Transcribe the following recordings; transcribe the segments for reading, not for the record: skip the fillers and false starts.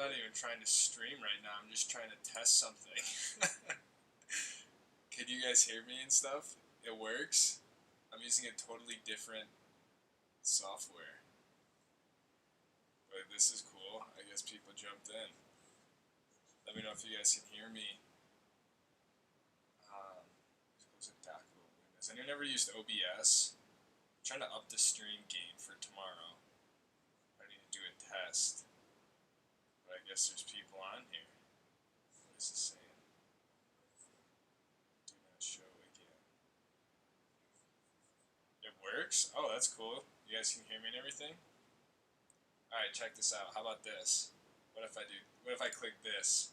not even trying to stream right now. I'm just trying to test something. Can you guys hear me and stuff? It works. I'm using a totally different software. But this is cool. I guess people jumped in. Let me know if you guys can hear me. Has anyone ever used OBS? I'm trying to up the stream game for tomorrow. I need to do a test. But I guess there's people on here. What is this saying? Do not show again. It works? Oh, that's cool. You guys can hear me and everything? Alright, check this out. How about this? What if I click this?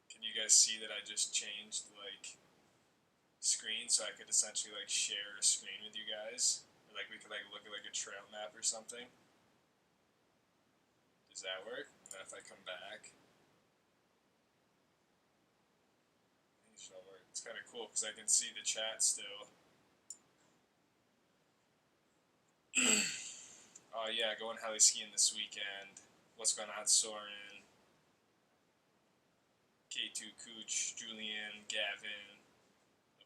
Can you guys see that I just changed, like, screen, so I could essentially like share a screen with you guys, or like we could like look at like a trail map or something? Does that work? And then if I come back, I think it should work. It's kind of cool because I can see the chat still. Oh yeah, going heli skiing this weekend. What's going on, Soren? K2 Cooch, Julian, Gavin.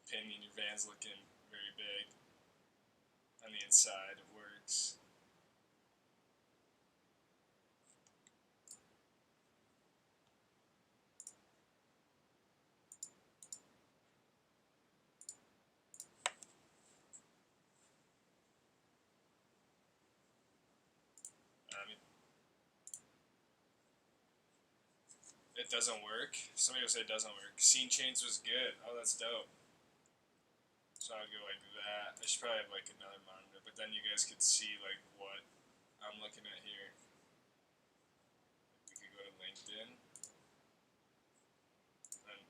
Opinion, your van's looking very big on the inside. It works. It doesn't work. Somebody will say it doesn't work. Scene change was good. Oh, that's dope. So I would go like that. I should probably have like another monitor, but then you guys could see like what I'm looking at here. We could go to LinkedIn. And,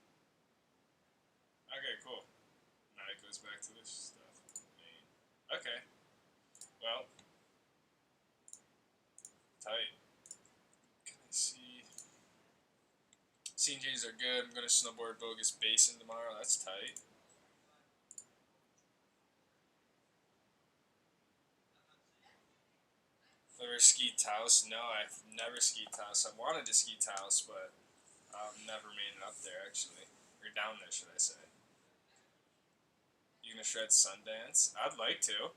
okay, cool. Now it goes back to this stuff. Okay. Well, tight. Can I see? Scene changes are good. I'm gonna snowboard Bogus Basin tomorrow. That's tight. Ever skied Taos? No, I've never skied Taos. I wanted to ski Taos, but I've never made it up there actually, or down there, should I say? You gonna shred Sundance? I'd like to.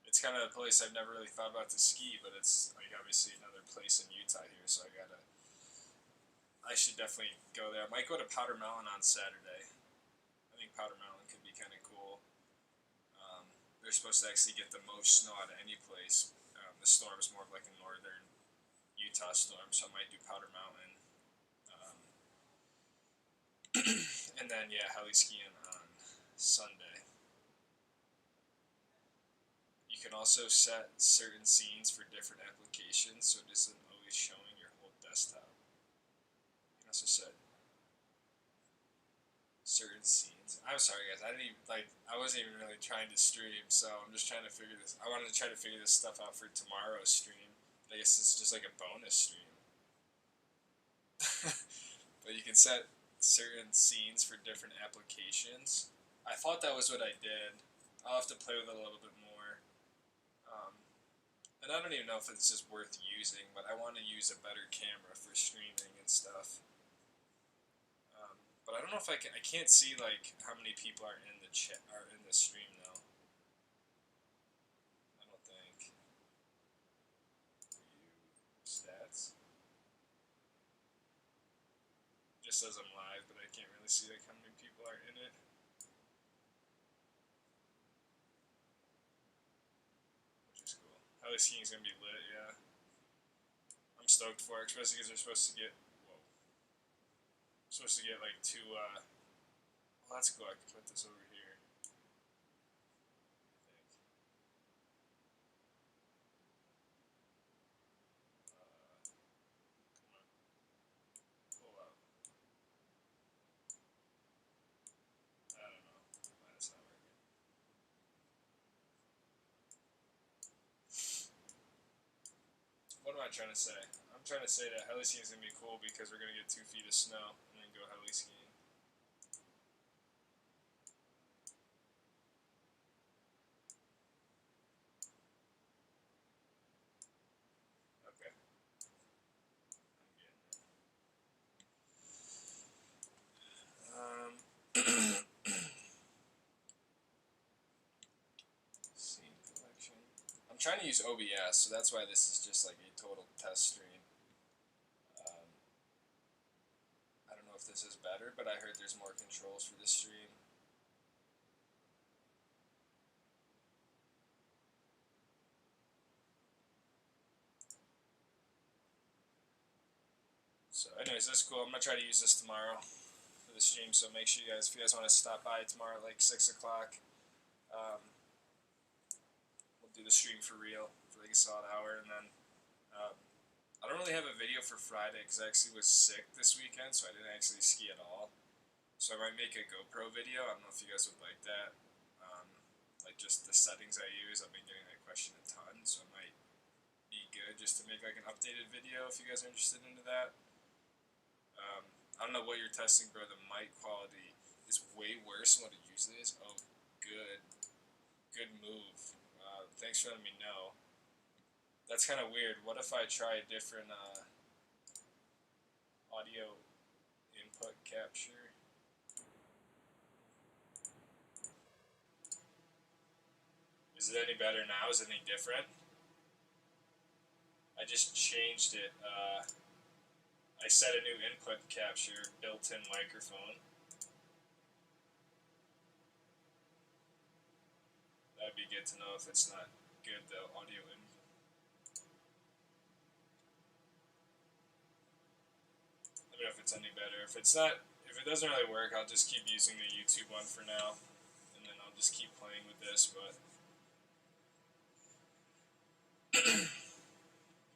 It's kind of a place I've never really thought about to ski, but it's like obviously another place in Utah here, so I should definitely go there. I might go to Powder Mountain on Saturday. I think Powder Mountain could be kind of cool. They're supposed to actually get the most snow out of any place. The storm is more of like a northern Utah storm, so I might do Powder Mountain. And then, yeah, heli skiing on Sunday. You can also set certain scenes for different applications, so it isn't always showing your whole desktop. You can also set certain scenes. I'm sorry, guys. I wasn't even really trying to stream, so I'm just trying to figure this. I wanted to try to figure this stuff out for tomorrow's stream. I guess it's just like a bonus stream. But you can set certain scenes for different applications. I thought that was what I did. I'll have to play with it a little bit more. And I don't even know if it's just worth using, but I want to use a better camera for streaming and stuff. But I don't know if I can't see like how many people are in the chat are in the stream though. I don't think. View stats. It just says I'm live, but I can't really see like how many people are in it. Heli skiing's gonna be lit, yeah. I'm stoked for it, especially because they're supposed to get, like 2, well, that's cool, I can put this over here, I think. Come on, pull up. I don't know, that's not working. What am I trying to say? I'm trying to say that heli skiing is going to be cool because we're going to get 2 feet of snow and then go heli skiing. Okay. trying to use OBS, so that's why this is just like a total test stream. I don't know if this is better, but I heard there's more controls for this stream. So anyways, that's cool. I'm going to try to use this tomorrow for the stream, so make sure you guys, if you guys want to stop by tomorrow at like 6 o'clock, we'll do the stream for real for like a solid hour, and then I don't really have a video for Friday because I actually was sick this weekend, so I didn't actually ski at all. So I might make a GoPro video. I don't know if you guys would like that. Like just the settings I use. I've been getting that question a ton, so it might be good just to make like an updated video if you guys are interested into that. I don't know what you're testing, bro. The mic quality is way worse than what it usually is. Oh, good. Good move. Thanks for letting me know. That's kind of weird. What if I try a different audio input capture? Is it any better now? Is it any different? I just changed it. I set a new input capture built-in microphone. That'd be good to know if it's not good, the audio in. Let me know if it's any better. If it's not, if it doesn't really work, I'll just keep using the YouTube one for now, and then I'll just keep playing with this. But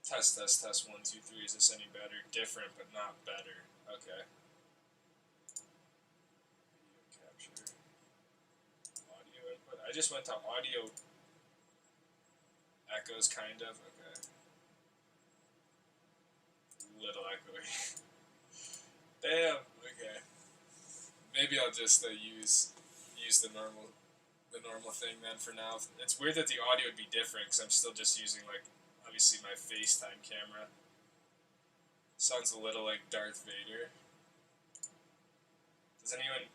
test 1 2 3. Is this any better? Different, but not better. Okay. Video capture. Audio input. I just went to audio echoes, kind of. Okay. Little echoey. Damn. Okay. Maybe I'll just use the normal thing then for now. It's weird that the audio would be different because I'm still just using like obviously my FaceTime camera. Sounds a little like Darth Vader. Does anyone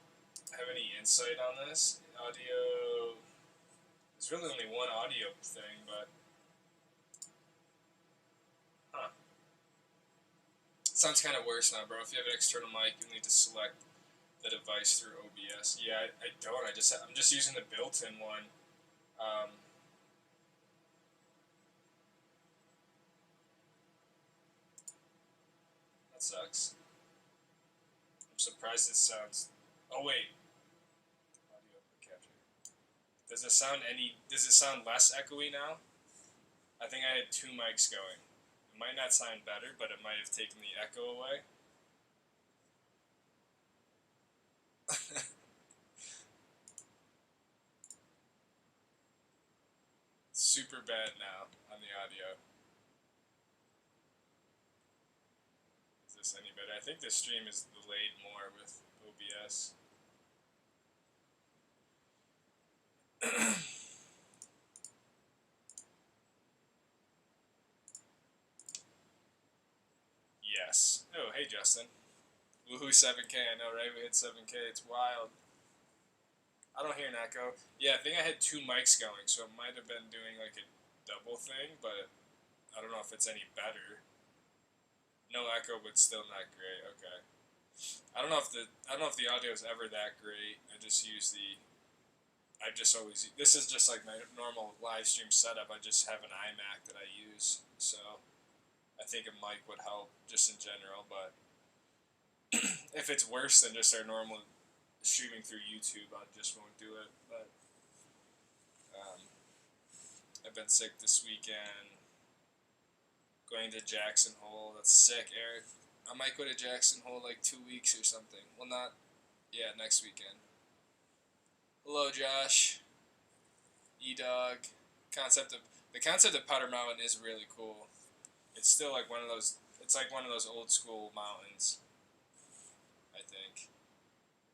have any insight on this? Audio. There's really only one audio thing, but sounds kind of worse now, bro. If you have an external mic, you'll need to select the device through OBS. Yeah, I don't. I'm just using the built-in one. That sucks. I'm surprised it sounds. Oh wait. Audio capture. Does it sound less echoey now? I think I had 2 mics going. It might not sound better, but it might have taken the echo away. Super bad now on the audio. Is this any better? I think the stream is delayed more with OBS. Yes. Oh, hey Justin. Woohoo 7K, I know, right? We hit 7K, it's wild. I don't hear an echo. Yeah, I think I had 2 mics going, so it might have been doing like a double thing, but I don't know if it's any better. No echo, but still not great. Okay. I don't know if the audio is ever that great. I just always. This is just like my normal live stream setup. I just have an iMac that I use, so I think a mic would help just in general. But if it's worse than just our normal streaming through YouTube, I just won't do it. But I've been sick this weekend. Going to Jackson Hole. That's sick, Eric. I might go to Jackson Hole like 2 weeks or something. Well, not. Yeah, next weekend. Hello, Josh. E-Dog. The concept of Powder Mountain is really cool. It's still like one of those. It's like one of those old school mountains. I think.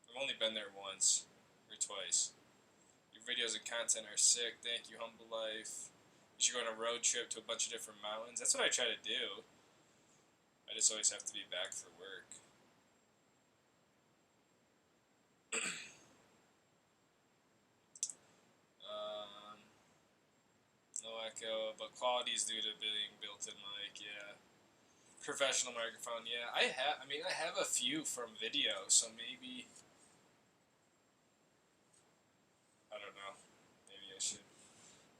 I've only been there once or twice. Your videos and content are sick. Thank you, Humble Life. You should go on a road trip to a bunch of different mountains. That's what I try to do. I just always have to be back for work. No echo, but quality is due to being built-in mic. Yeah, professional microphone. Yeah, I have a few from video, so maybe I don't know. Maybe I should.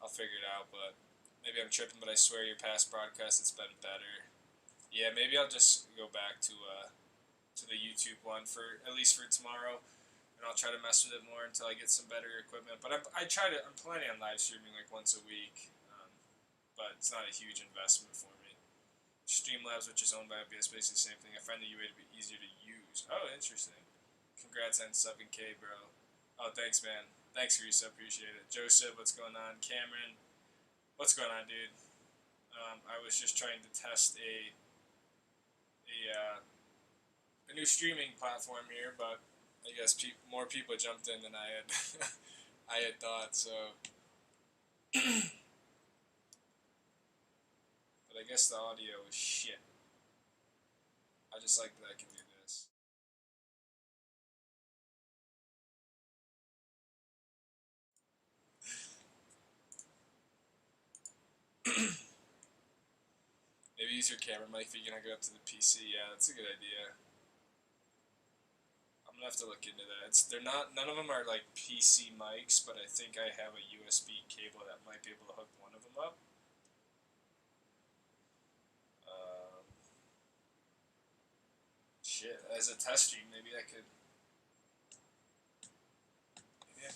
I'll figure it out, but maybe I'm tripping. But I swear, your past broadcast, it's been better. Yeah, maybe I'll just go back to the YouTube one for at least for tomorrow, and I'll try to mess with it more until I get some better equipment. But I'm planning on live streaming like once a week, but it's not a huge investment for me. Streamlabs, which is owned by OBS, basically the same thing. I find the UA to be easier to use. Oh, interesting. Congrats on 7K, bro. Oh, thanks, man. Thanks, Risa. Appreciate it. Joseph, what's going on? Cameron, what's going on, dude? I was just trying to test a new streaming platform here, but I guess more people jumped in than I had I had thought. So, but I guess the audio is shit. I just like that I can do this. Maybe use your camera mic if you can hook it up to the PC. Yeah, that's a good idea. I'm gonna have to look into that. None of them are like PC mics, but I think I have a USB cable that might be able to hook one of them up. Shit, as a test stream, maybe I could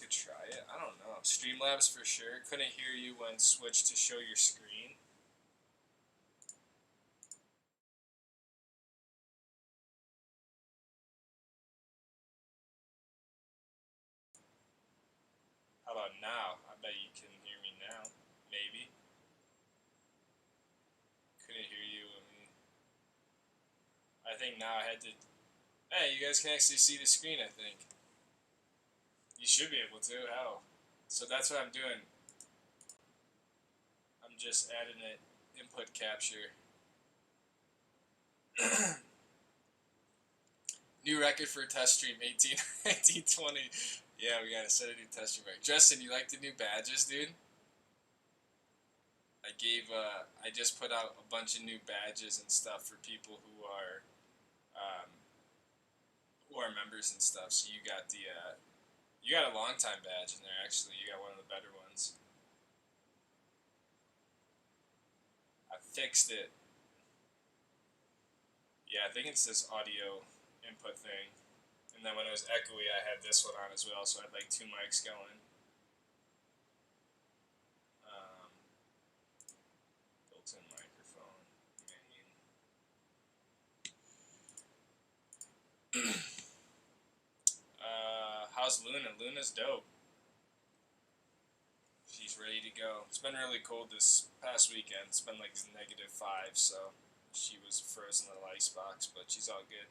try it. I don't know. Streamlabs for sure. Couldn't hear you when switched to show your screen. How about now? I bet you can hear me now. Maybe. Couldn't hear you. I think now I had to. Hey, you guys can actually see the screen, I think. You should be able to. How? So that's what I'm doing. I'm just adding it. Input capture. New record for a test stream, 1820. Yeah, we gotta set a new test stream record. Justin, you like the new badges, dude? I just put out a bunch of new badges and stuff for people who are members and stuff. So you got you got a long time badge in there. Actually, you got one of the better ones. I fixed it. Yeah, I think it's this audio input thing. And then when it was echoey, I had this one on as well, so I had like two mics going. Built-in microphone. How's Luna? Luna's dope. She's ready to go. It's been really cold this past weekend. It's been like -5, so she was frozen in the icebox, but she's all good.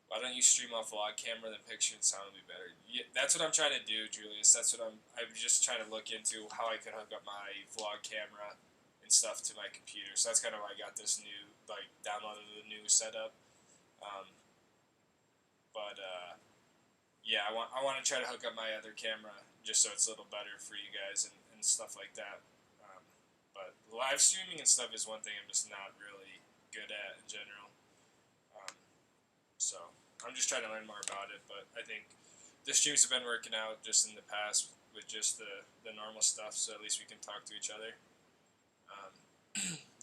Why don't you stream off vlog camera? The picture and sound will be better. Yeah, that's what I'm trying to do, Julius. That's what I'm just trying to look into how I can hook up my vlog camera and stuff to my computer. So that's kind of why I got this new, like, downloaded the new setup. Yeah, I want to try to hook up my other camera just so it's a little better for you guys and stuff like that. But live streaming and stuff is one thing I'm just not really good at in general. So I'm just trying to learn more about it. But I think the streams have been working out just in the past with just the normal stuff. So at least we can talk to each other.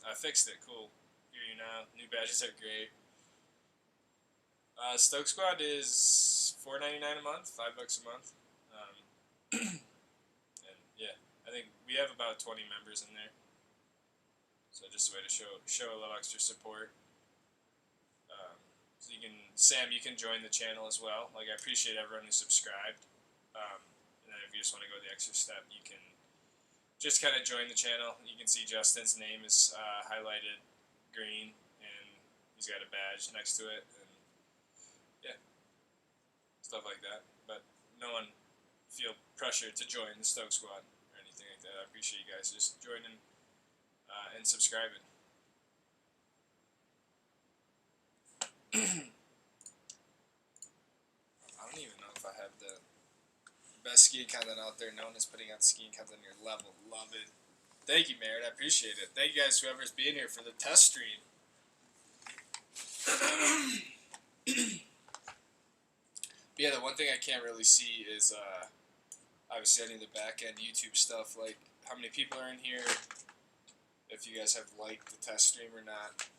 I fixed it. Cool. Hear you now. New badges are great. Stoke Squad is $4.99 a month, $5 a month, and yeah, I think we have about 20 members in there. So just a way to show a little extra support. So you can, Sam, you can join the channel as well. Like, I appreciate everyone who subscribed. And then if you just want to go the extra step, you can just kind of join the channel. You can see Justin's name is highlighted green, and he's got a badge next to it. Yeah, stuff like that. But no one feel pressured to join the Stoke Squad or anything like that. I appreciate you guys just joining and subscribing. I don't even know if I have the best skiing content out there. No one is putting out skiing content on your level. Love it. Thank you, Merritt. I appreciate it. Thank you guys, whoever's being here for the test stream. Yeah, the one thing I can't really see is obviously any of the back end YouTube stuff, like how many people are in here, if you guys have liked the test stream or not.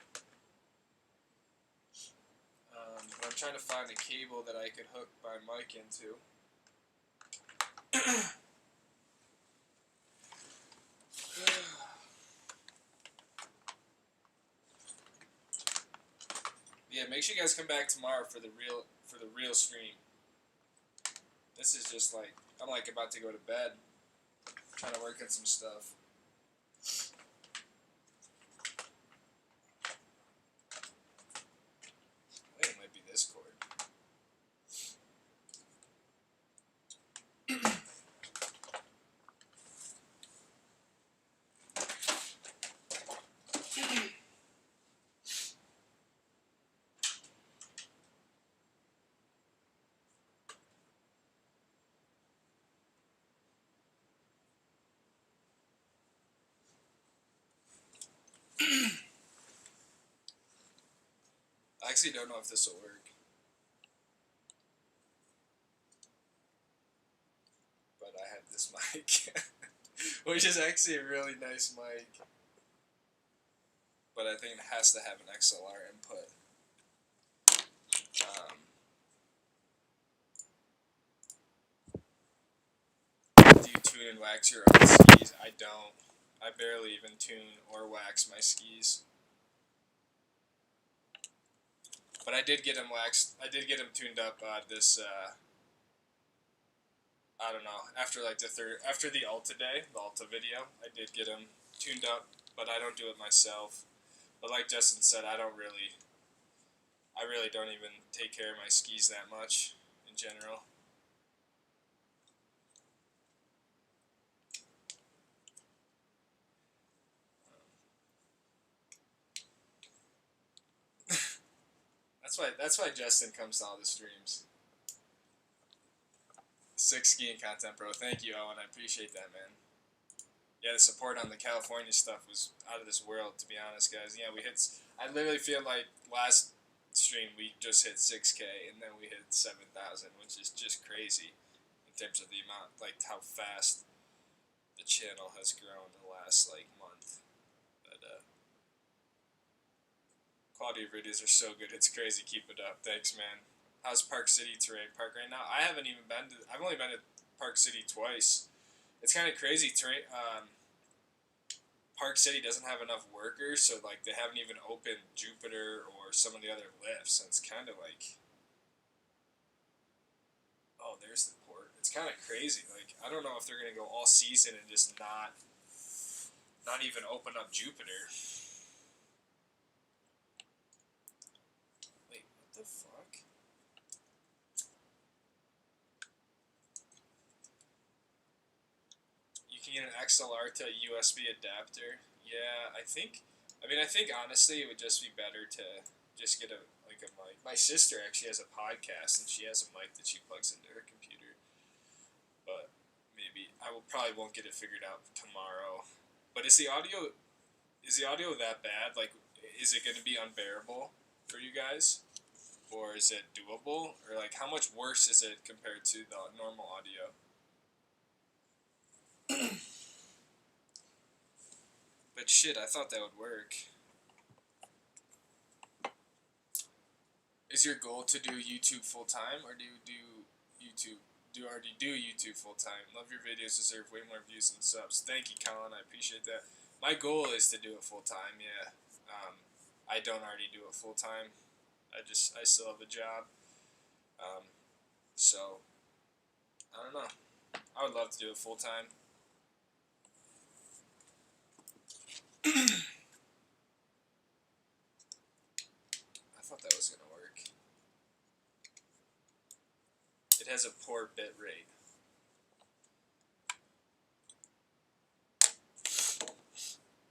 But I'm trying to find a cable that I could hook my mic into. Yeah, make sure you guys come back tomorrow for the real stream. This is just like, I'm like about to go to bed, trying to work on some stuff. I think it might be this cord. I actually don't know if this will work. But I have this mic, which is actually a really nice mic. But I think it has to have an XLR input. Do you tune and wax your own skis? I don't. I barely even tune or wax my skis. But I did get them waxed. I did get them tuned up this, I don't know, after like after the Alta day, the Alta video, I did get them tuned up, but I don't do it myself. But like Justin said, I really don't even take care of my skis that much in general. That's why Justin comes to all the streams. 6 skiing content, bro. Thank you, Owen. I appreciate that, man. Yeah, the support on the California stuff was out of this world, to be honest, guys. Yeah, we hit. I literally feel like last stream we just hit 6K, and then we hit 7,000, which is just crazy in terms of the amount, like how fast the channel has grown in the last like month. But quality of videos are so good, it's crazy. Keep it up. Thanks, man. How's Park City Terrain Park right now? I haven't even been to. I've only been to Park City twice. It's kind of crazy. Park City doesn't have enough workers, so like they haven't even opened Jupiter or some of the other lifts. And it's kind of like, oh, there's the port. It's kind of crazy. Like I don't know if they're gonna go all season and just not even open up Jupiter. Wait, what the fuck? You can get an XLR to a USB adapter. Yeah, I think honestly it would just be better to just get a mic. My sister actually has a podcast and she has a mic that she plugs into her computer. But maybe probably won't get it figured out tomorrow. But is the audio that bad? Like, is it going to be unbearable for you guys, or is it doable, or like how much worse is it compared to the normal audio? But shit, I thought that would work. Is your goal to do YouTube full time, or do you already do YouTube full time? Love your videos, deserve way more views and subs. Thank you, Colin. I appreciate that. My goal is to do it full time. Yeah, I don't already do it full time. I still have a job. So I don't know. I would love to do it full time. I thought that was gonna work. It has a poor bit rate.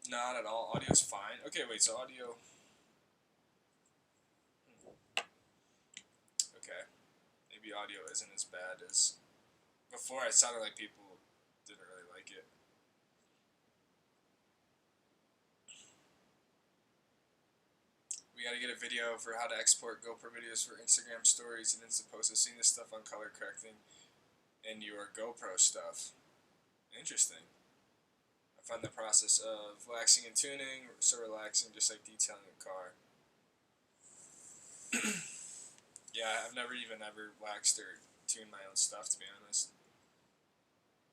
Not at all. Audio's fine. Okay, wait, so audio... Okay. Maybe audio isn't as bad as... Before, it sounded like people didn't really like it. We gotta get a video for how to export GoPro videos for Instagram stories and Insta posts. I've seen this stuff on color correcting and your GoPro stuff. Interesting. I find the process of waxing and tuning so relaxing, just like detailing a car. Yeah, I've never even ever waxed or tuned my own stuff, to be honest.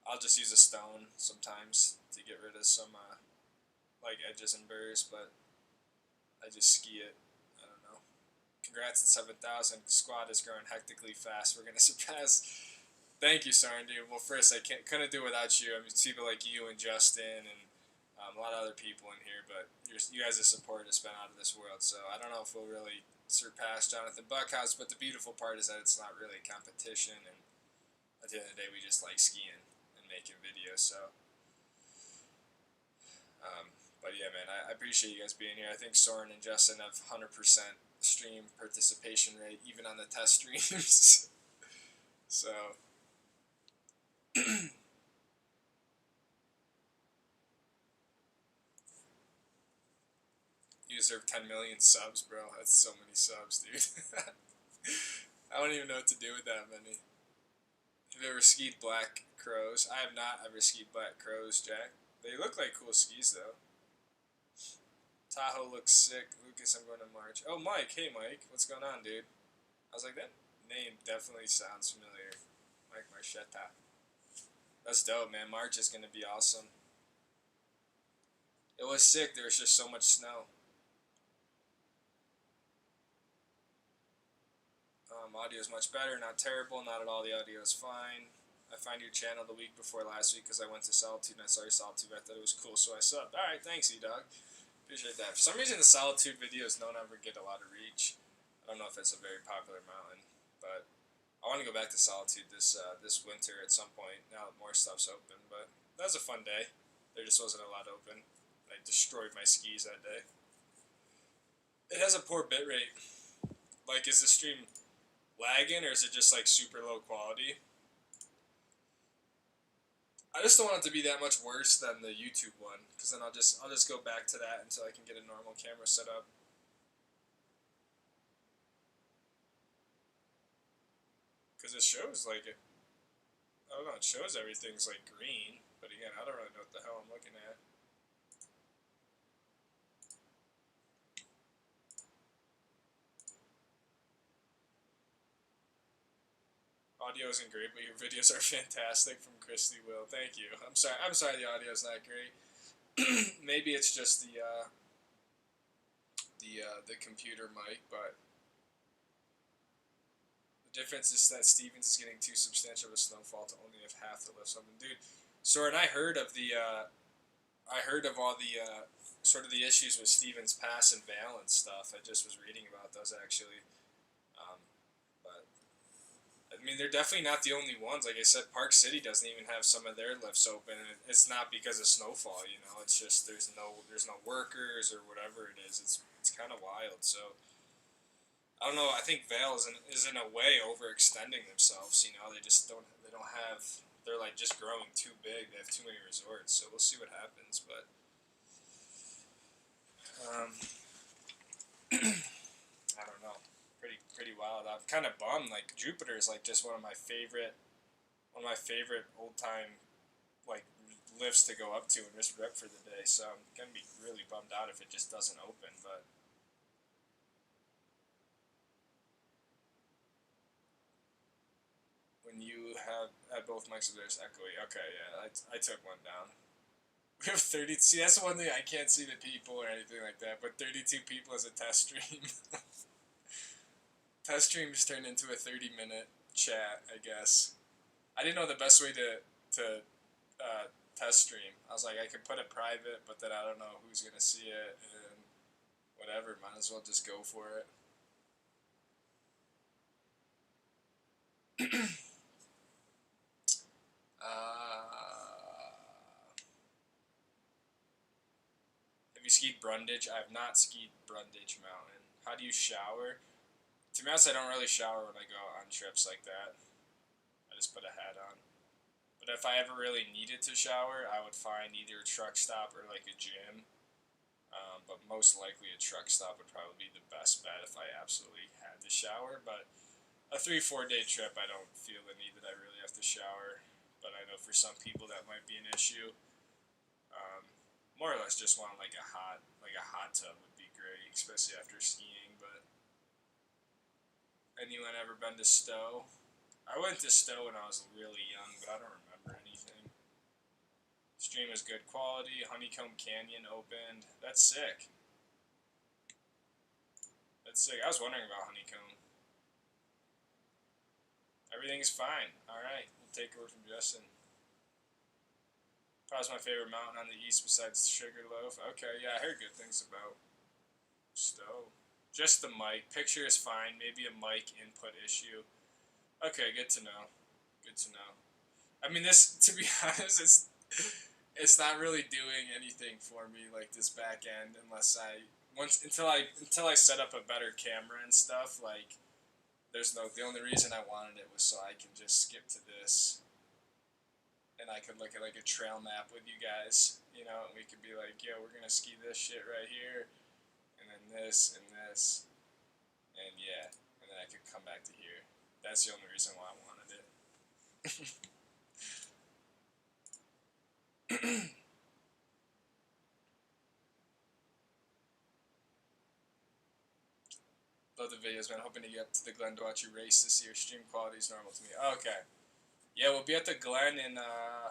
I'll just use a stone sometimes to get rid of some like edges and burrs, but I just ski it. I don't know. Congrats on 7,000. Squad is growing hectically fast. We're gonna surpass. Thank you, Soren, dude. Well, first, I couldn't do it without you. I mean, people like you and Justin and a lot of other people in here, but you guys' support has been out of this world. So I don't know if we'll really surpass Jonathan Buckhouse, but the beautiful part is that it's not really a competition, and at the end of the day, we just like skiing and making videos. So, but yeah, man, I appreciate you guys being here. I think Soren and Justin have 100% stream participation rate, even on the test streams. So. You deserve 10 million subs, bro. That's so many subs, dude. I don't even know what to do with that many. Have you ever skied Black Crows? I have not ever skied Black Crows, Jack. They look like cool skis, though. Tahoe looks sick. Lucas, I'm going to March. Oh, Mike. Hey, Mike. What's going on, dude? I was like, that name definitely sounds familiar. Mike Marchetta. That's dope, man. March is going to be awesome. It was sick. There was just so much snow. Audio is much better, not terrible, not at all. The audio is fine. I found your channel the week before last week because I went to Solitude and I saw your Solitude. I thought it was cool, so I subbed. Alright, thanks, E-Dog. Appreciate that. For some reason, the Solitude videos don't ever get a lot of reach. I don't know if it's a very popular mountain, but I want to go back to Solitude this winter at some point, now that more stuff's open. But that was a fun day. There just wasn't a lot open. I destroyed my skis that day. It has a poor bitrate. Like, is the stream lagging, or is it just like super low quality? I just don't want it to be that much worse than the YouTube one, because then I'll just go back to that until I can get a normal camera set up. Because it shows like it. I don't know. It shows everything's like green, but again, I don't really know what the hell I'm looking at. Audio isn't great, but your videos are fantastic. From Christy Will, thank you. I'm sorry the audio's not great. Maybe it's just the computer mic, but the difference is that Stevens is getting too substantial of a snowfall to only have half the lifts open. Dude, Soren, I heard of all the sort of the issues with Stevens Pass and Vale and stuff. I just was reading about those actually. I mean, they're definitely not the only ones. Like I said, Park City doesn't even have some of their lifts open, and it's not because of snowfall. You know, it's just there's no workers or whatever it is. It's kind of wild. So I don't know. I think Vale is in a way overextending themselves. You know, they don't have. They're like just growing too big. They have too many resorts. So we'll see what happens. But I don't know. Pretty wild. I'm kind of bummed. Like Jupiter is like just one of my favorite old time like lifts to go up to and just rep for the day. So I'm gonna be really bummed out if it just doesn't open. But when you had both mics, there's echoey. Okay, yeah, I took one down. We have 30. See, that's the one thing I can't see the people or anything like that. But 32 people as a test stream. Test streams turned into a 30-minute chat, I guess. I didn't know the best way to test stream. I was like, I could put it private, but then I don't know who's going to see it, and whatever, might as well just go for it. Have you skied Brundage? I have not skied Brundage Mountain. How do you shower? To be honest, I don't really shower when I go on trips like that. I just put a hat on. But if I ever really needed to shower, I would find either a truck stop or like a gym. But most likely a truck stop would probably be the best bet if I absolutely had to shower. But a 3-4 day trip, I don't feel the need that I really have to shower. But I know for some people that might be an issue. More or less, just want like a hot tub would be great, especially after skiing. But anyone ever been to Stowe? I went to Stowe when I was really young, but I don't remember anything. Stream was good quality. Honeycomb Canyon opened. That's sick. That's sick. I was wondering about Honeycomb. Everything's fine. Alright, we'll take over from Justin. Probably my favorite mountain on the east besides Sugarloaf. Okay, yeah, I heard good things about Stowe. Just the mic. Picture is fine. Maybe a mic input issue. Okay, good to know. Good to know. I mean, this, to be honest, it's not really doing anything for me, like this back end, until I set up a better camera and stuff. Like, the only reason I wanted it was so I can just skip to this, and I could look at like a trail map with you guys, and we could be like, yo, we're gonna ski this shit right here, and then this and this, and yeah, and then I could come back to here. That's the only reason why I wanted it. Love the videos, man. Hoping to get up to the Glen to watch you race this year. Stream quality is normal to me. Okay. Yeah, we'll be at the Glen in, I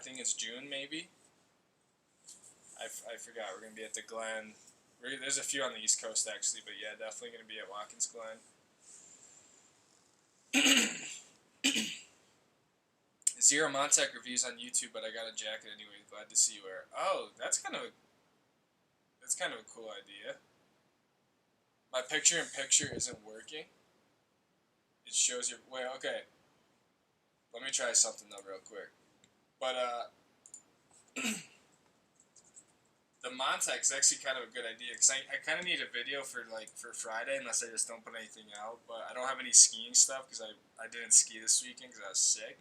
think it's June, maybe? I forgot. We're going to be at the Glen. There's a few on the East Coast, actually, but yeah, definitely going to be at Watkins Glen. Zero Montec reviews on YouTube, but I got a jacket anyway. Glad to see you wear it. Oh, that's kind of a cool idea. My picture-in-picture isn't working. It shows your... Wait, okay. Let me try something, though, real quick. But, the Montec's actually kind of a good idea, because I kind of need a video for Friday, unless I just don't put anything out. But I don't have any skiing stuff, because I didn't ski this weekend, because I was sick.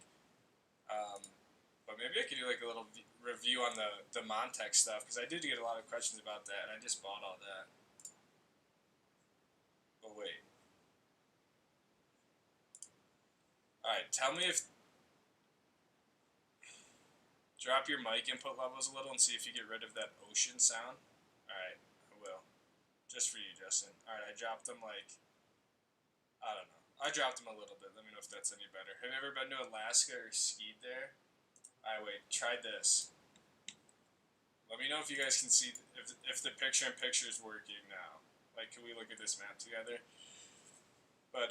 But maybe I could do, like, a little review on the Montec stuff, because I did get a lot of questions about that, and I just bought all that. But wait. Alright, tell me if... Drop your mic input levels a little and see if you get rid of that ocean sound. Alright, I will. Just for you, Justin. Alright, I dropped them I don't know. I dropped them a little bit. Let me know if that's any better. Have you ever been to Alaska or skied there? Alright, wait. Try this. Let me know if you guys can see, if the picture-in-picture is working now. Like, can we look at this map together? But,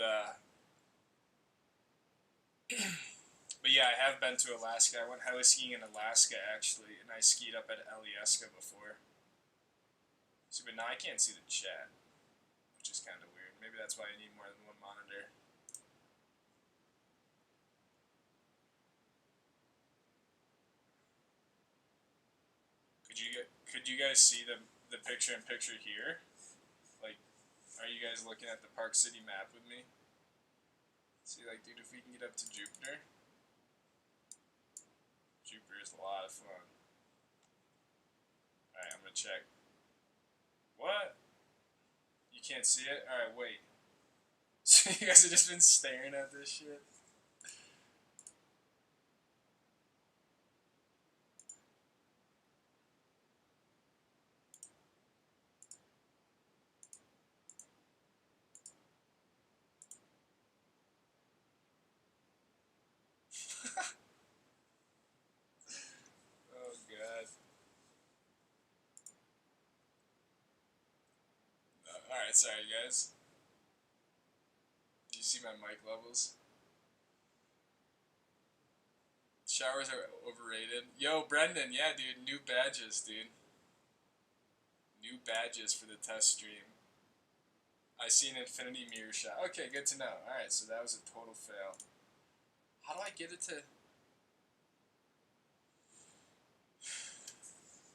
but yeah, I have been to Alaska. I went heli skiing in Alaska, actually, and I skied up at Alyeska before. See, but now I can't see the chat, which is kind of weird. Maybe that's why I need more than one monitor. Could you guys see the picture-in-picture here? Like, are you guys looking at the Park City map with me? See, like, dude, if we can get up to Jupiter. Jupiter is a lot of fun. Alright, I'm gonna check. What? You can't see it? Alright, wait. So you guys have just been staring at this shit? Oh, God. Alright, sorry, guys. Do you see my mic levels? Showers are overrated. Yo, Brendan, yeah, dude, new badges, dude. New badges for the test stream. I see an infinity mirror shot. Okay, good to know. Alright, so that was a total fail. How do I get it to...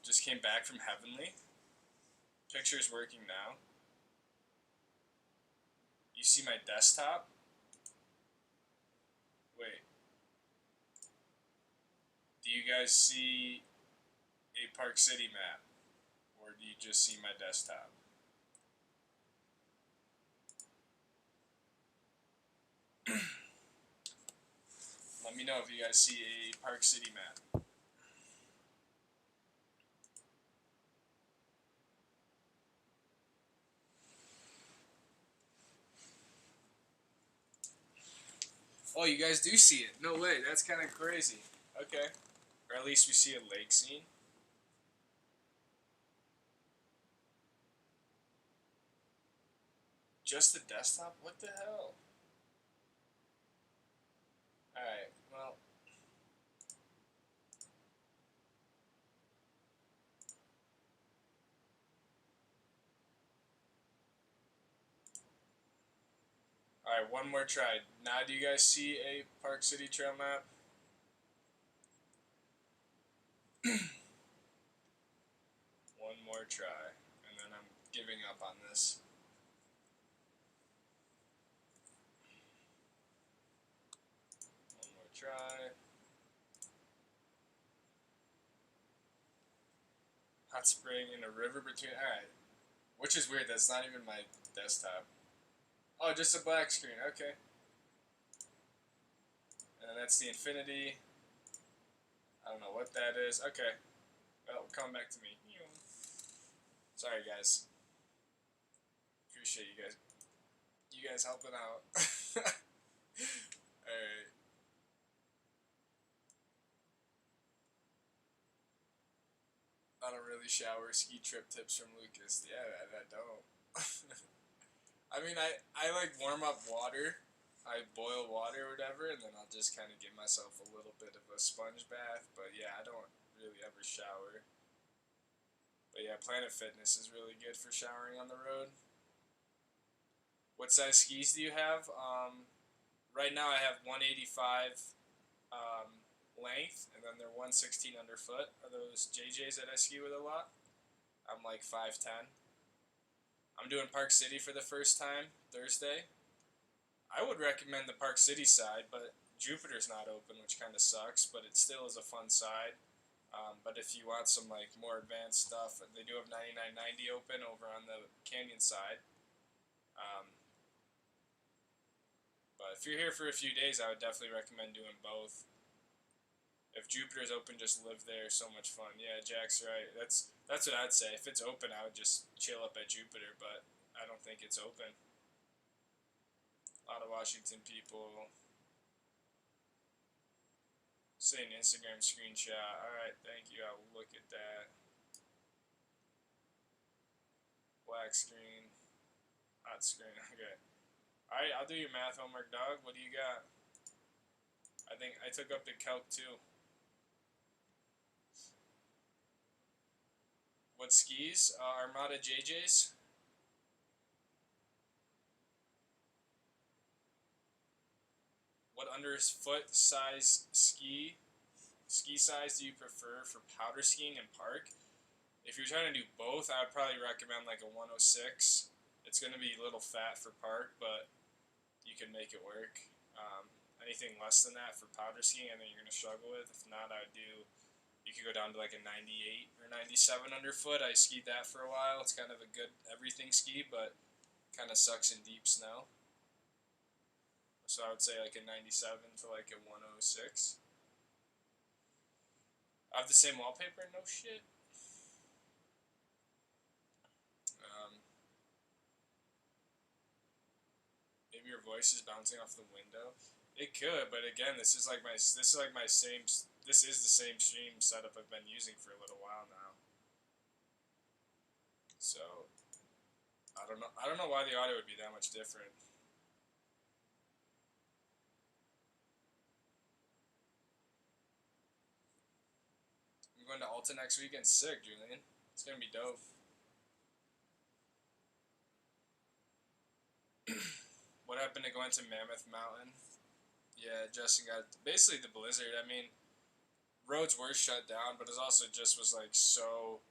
Just came back from Heavenly. Picture's working now. You see my desktop? Wait. Do you guys see a Park City map? Or do you just see my desktop? Let me know if you guys see a Park City map. Oh, you guys do see it. No way. That's kind of crazy. Okay. Or at least we see a lake scene. Just the desktop? What the hell? Alright, well. Alright, one more try. Now do you guys see a Park City trail map? One more try, and then I'm giving up on this. One more try. Hot spring in a river between. Alright. Which is weird, that's not even my desktop. Oh, just a black screen, okay. And that's the infinity. I don't know what that is. Okay. Well, come back to me. Sorry, guys. Appreciate you guys. You guys helping out. Alright. I don't really shower. Ski trip tips from Lucas. Yeah, I don't. I mean, I like warm up water. I boil water or whatever, and then I'll just kind of give myself a little bit of a sponge bath. But yeah, I don't really ever shower. But yeah, Planet Fitness is really good for showering on the road. What size skis do you have? Right now I have 185 length, and then they're 116 underfoot. Are those JJs that I ski with a lot? I'm like 5'10". I'm doing Park City for the first time Thursday. I would recommend the Park City side, but Jupiter's not open, which kind of sucks, but it still is a fun side. But if you want some like more advanced stuff, they do have 9990 open over on the Canyon side. But if you're here for a few days, I would definitely recommend doing both. If Jupiter's open, just live there. So much fun. Yeah, Jack's right. That's what I'd say. If it's open, I would just chill up at Jupiter, but I don't think it's open. A lot of Washington people. Saying Instagram screenshot. Alright, thank you. I'll look at that. Black screen. Hot screen. Okay. Alright, I'll do your math homework, dog. What do you got? I think I took up the calc too. What skis? Armada JJs? What underfoot size ski size do you prefer for powder skiing and park? If you're trying to do both, I would probably recommend like a 106. It's going to be a little fat for park, but you can make it work. Anything less than that for powder skiing, I think you're going to struggle with. If not, I would do. You could go down to like a 98 or 97 underfoot. I skied that for a while. It's kind of a good everything ski, but kind of sucks in deep snow. So I would say like a 97 to like a 106. I have the same wallpaper? No shit. Maybe your voice is bouncing off the window. It could, but again, this is the same stream setup I've been using for a little while now. So I don't know why the audio would be that much different. I'm going to Alta next weekend. Sick, Julian. It's gonna be dope. What happened to going to Mammoth Mountain? Yeah, Justin got basically the blizzard. I mean, roads were shut down, but it also just was like so.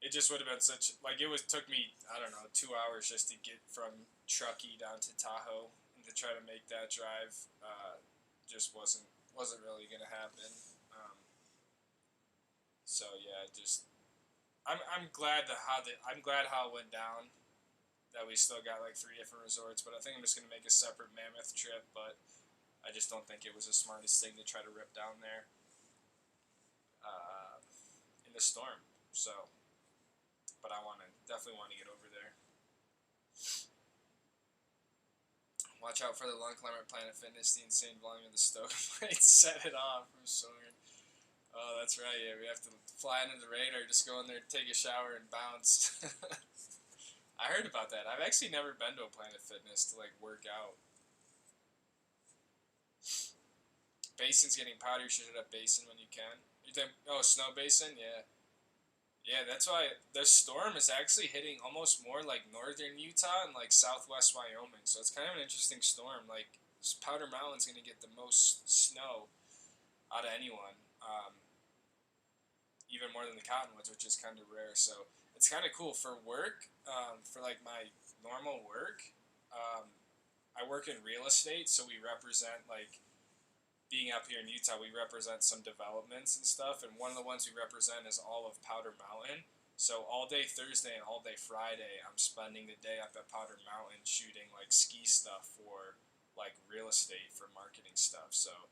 It just would have been such like it was took me I don't know 2 hours just to get from Truckee down to Tahoe and to try to make that drive. Just wasn't really gonna happen. So yeah, just I'm glad I'm glad how it went down. That we still got like 3 different resorts, but I think I'm just gonna make a separate Mammoth trip. But I just don't think it was the smartest thing to try to rip down there uh, in the storm. So, but I definitely want to get over there. Watch out for the lung climber at Planet Fitness. The insane volume of the stove might set it off from soaring. Oh, that's right. Yeah, we have to fly under the radar. Just go in there, take a shower, and bounce. I heard about that. I've actually never been to a Planet Fitness to like work out. Basin's getting powder. You should hit up Basin when you can. You think? Oh, Snow Basin. Yeah. Yeah, that's why the storm is actually hitting almost more like northern Utah and like southwest Wyoming. So it's kind of an interesting storm. Like Powder Mountain's gonna get the most snow out of anyone, even more than the Cottonwoods, which is kind of rare. So it's kind of cool for work. For like my normal work, I work in real estate, so we represent like being up here in Utah, we represent some developments and stuff, and one of the ones we represent is all of Powder Mountain. So all day Thursday and all day Friday, I'm spending the day up at Powder Mountain shooting like ski stuff for like real estate for marketing stuff. So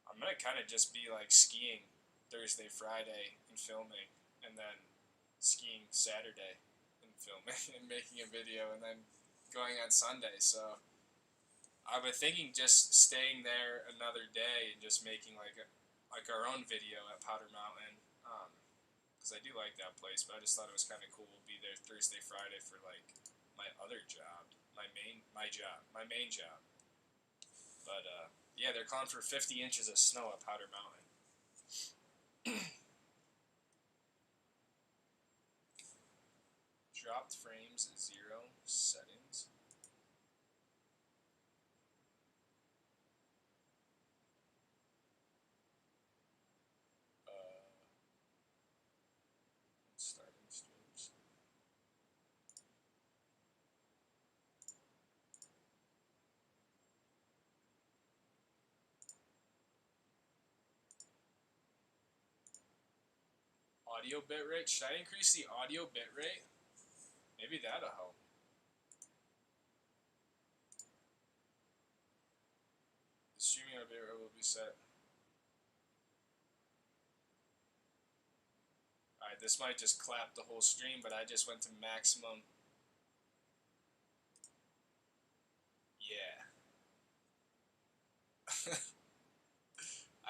I'm gonna kind of just be like skiing Thursday, Friday, and filming, and then skiing Saturday and filming and making a video, and then going on Sunday. So I've been thinking just staying there another day and just making like our own video at Powder Mountain, because I do like that place. But I just thought it was kind of cool to be there Thursday, Friday for like my other job, my main job. But yeah, they're calling for 50 inches of snow at Powder Mountain. Dropped frames at 0 settings. Starting streams. Audio bitrate. Should I increase the audio bitrate? Maybe that'll help. The streaming bitrate will be set. Alright, this might just clap the whole stream, but I just went to maximum. Yeah.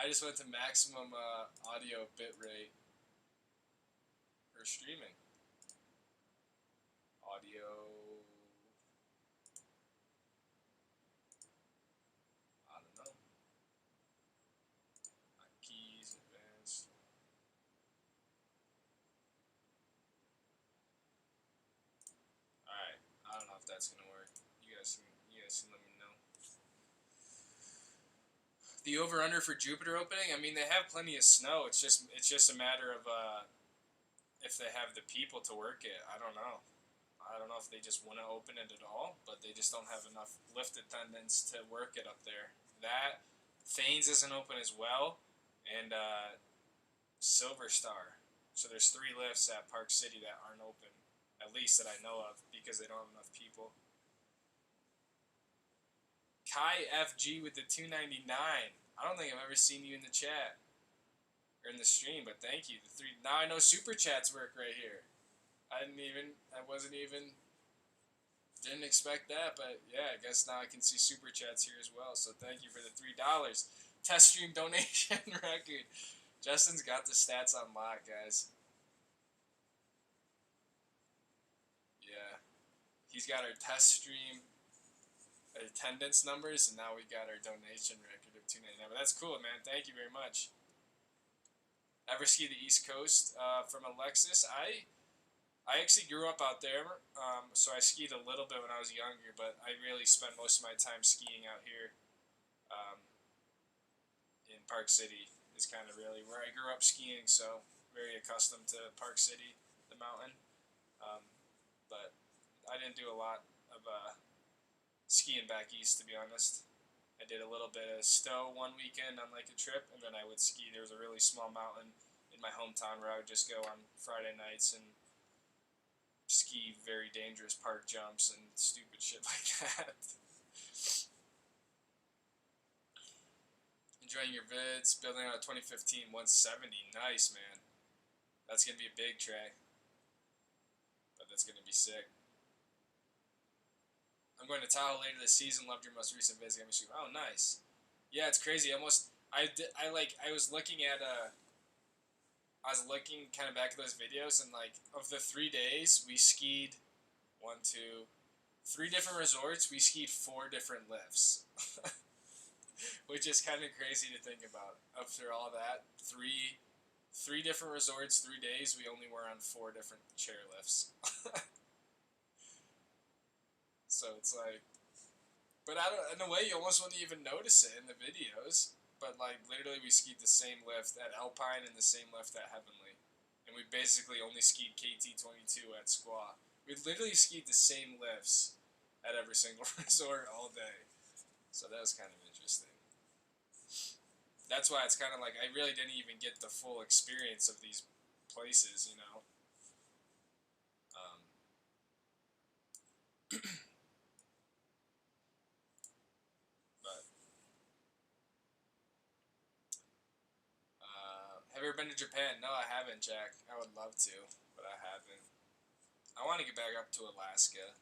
I just went to maximum audio bitrate for streaming. Audio. I don't know. Keys, advanced. Alright, I don't know if that's gonna work. You guys can let me know. The over/under for Jupiter opening. I mean, they have plenty of snow. It's just a matter of if they have the people to work it. I don't know. I don't know if they just want to open it at all, but they just don't have enough lift attendants to work it up there. That Thanes isn't open as well, and Silver Star. So there's 3 lifts at Park City that aren't open, at least that I know of, because they don't have enough people. Kai FG with the $2.99. I don't think I've ever seen you in the chat or in the stream, but thank you. Now I know super chats work right here. Didn't expect that, but yeah, I guess now I can see super chats here as well. So thank you for the $3 test stream donation record. Justin's got the stats on lock, guys. Yeah, he's got our test stream attendance numbers, and now we got our donation record of $2.99. But that's cool, man. Thank you very much. Ever ski the East Coast from Alexis? I actually grew up out there, so I skied a little bit when I was younger, but I really spent most of my time skiing out here in Park City is kind of really where I grew up skiing, so very accustomed to Park City, the mountain. But I didn't do a lot of skiing back east, to be honest. I did a little bit of Stowe one weekend on like a trip, and then I would ski. There was a really small mountain in my hometown where I would just go on Friday nights and ski very dangerous park jumps and stupid shit like that. Enjoying your vids, building out a 2015 170. Nice, man. That's going to be a big tray. But that's going to be sick. I'm going to Tahoe later this season. Loved your most recent vids. Oh, nice. Yeah, it's crazy. I was looking at I was looking kind of back at those videos, and like of the 3 days we skied 3 different resorts. We skied 4 different lifts, which is kind of crazy to think about. After all that, three different resorts, 3 days. We only were on 4 different chairlifts. So it's like, but in a way, you almost wouldn't even notice it in the videos. But like, literally, we skied the same lift at Alpine and the same lift at Heavenly, and we basically only skied KT22 at Squaw. We literally skied the same lifts at every single resort all day. So that was kind of interesting. That's why it's kind of like I really didn't even get the full experience of these places, you know. Have you ever been to Japan? No, I haven't, Jack. I would love to, but I haven't. I want to get back up to Alaska,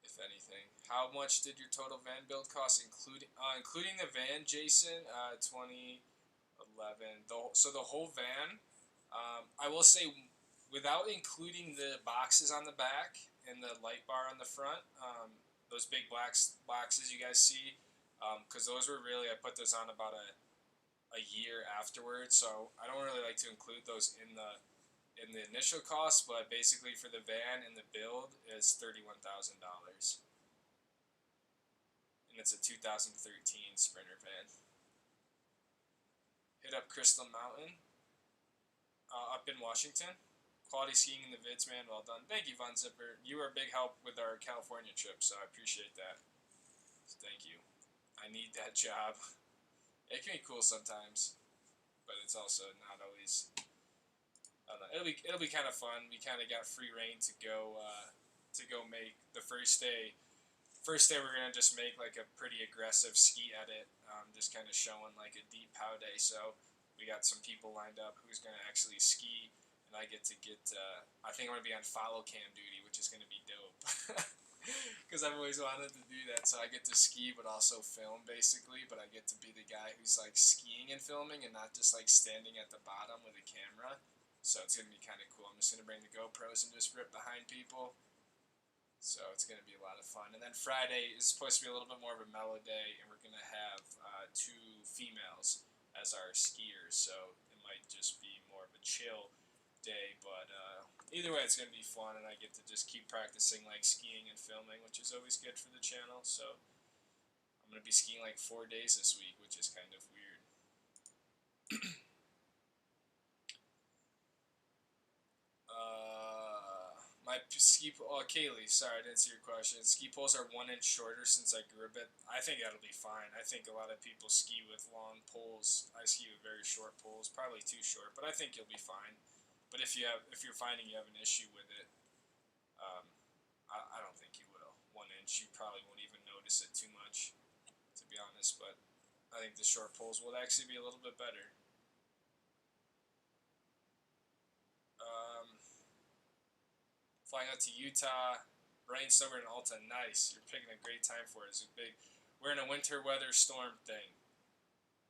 if anything. How much did your total van build cost, including the van, Jason? 2011. So the whole van. I will say, without including the boxes on the back and the light bar on the front, those big boxes you guys see, because those were really, I put those on about a year afterwards, so I don't really like to include those in the initial cost, but basically for the van and the build is $31,000, and it's a 2013 Sprinter van. Hit up Crystal Mountain, up in Washington. Quality skiing in the vids, man. Well done. Thank you, Von Zipper. You were a big help with our California trip, so I appreciate that. So thank you. I need that job. It can be cool sometimes, but it's also not always. I don't know. It'll be kind of fun. We kind of got free reign to go make the first day. First day we're gonna just make like a pretty aggressive ski edit, just kind of showing like a deep pow day. So we got some people lined up who's gonna actually ski, and I get. I think I'm gonna be on follow cam duty, which is gonna be dope. Because I've always wanted to do that, so I get to ski but also film, basically, but I get to be the guy who's, like, skiing and filming and not just, like, standing at the bottom with a camera, so it's going to be kind of cool. I'm just going to bring the GoPros and just rip behind people, so it's going to be a lot of fun. And then Friday is supposed to be a little bit more of a mellow day, and we're going to have 2 females as our skiers, so it might just be more of a chill day, but either way, it's going to be fun, and I get to just keep practicing like skiing and filming, which is always good for the channel. So I'm going to be skiing like 4 days this week, which is kind of weird. My ski Kaylee, sorry, I didn't see your question. Ski poles are 1 inch shorter since I grew a bit. I think that'll be fine. I think a lot of people ski with long poles. I ski with very short poles, probably too short, but I think you'll be fine. But if you're finding you have an issue with it, I don't think you will. 1 inch, you probably won't even notice it too much, to be honest. But I think the short poles will actually be a little bit better. Flying out to Utah, rain, snowbird, and Alta. Nice. You're picking a great time for it. It's a big. We're in a winter weather storm thing,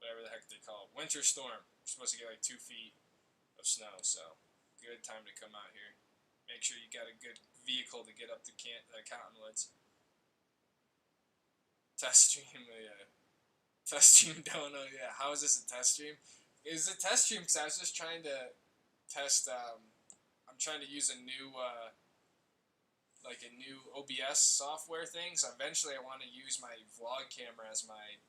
whatever the heck they call it. Winter storm. We're supposed to get like 2 feet of snow, so good time to come out here. Make sure you got a good vehicle to get up to Cottonwoods. Test stream, yeah. Test stream dono, yeah. How is this a test stream? It was a test stream because I was just trying to test. I'm trying to use a new OBS software thing. So eventually, I want to use my vlog camera as my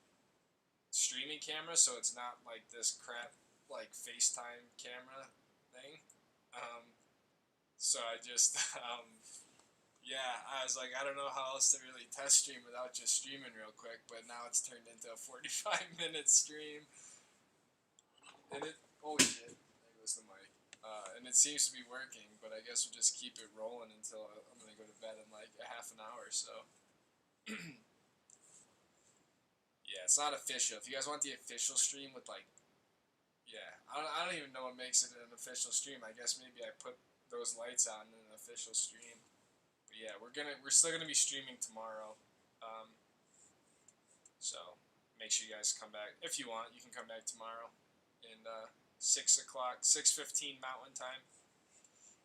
streaming camera, so it's not like this crap like FaceTime camera thing. So I just yeah, I was like, I don't know how else to really test stream without just streaming real quick, but now it's turned into a 45-minute stream, and Oh shit, there goes the mic. And it seems to be working, but I guess we'll just keep it rolling until I'm gonna go to bed in like a half an hour or so. Yeah, it's not official. If you guys want the official stream with like, yeah, I don't even know what makes it an official stream. I guess maybe I put those lights on in an official stream. But yeah, we're still gonna be streaming tomorrow. Um, so make sure you guys come back if you want. You can come back tomorrow, and 6 o'clock, 6:15 Mountain Time.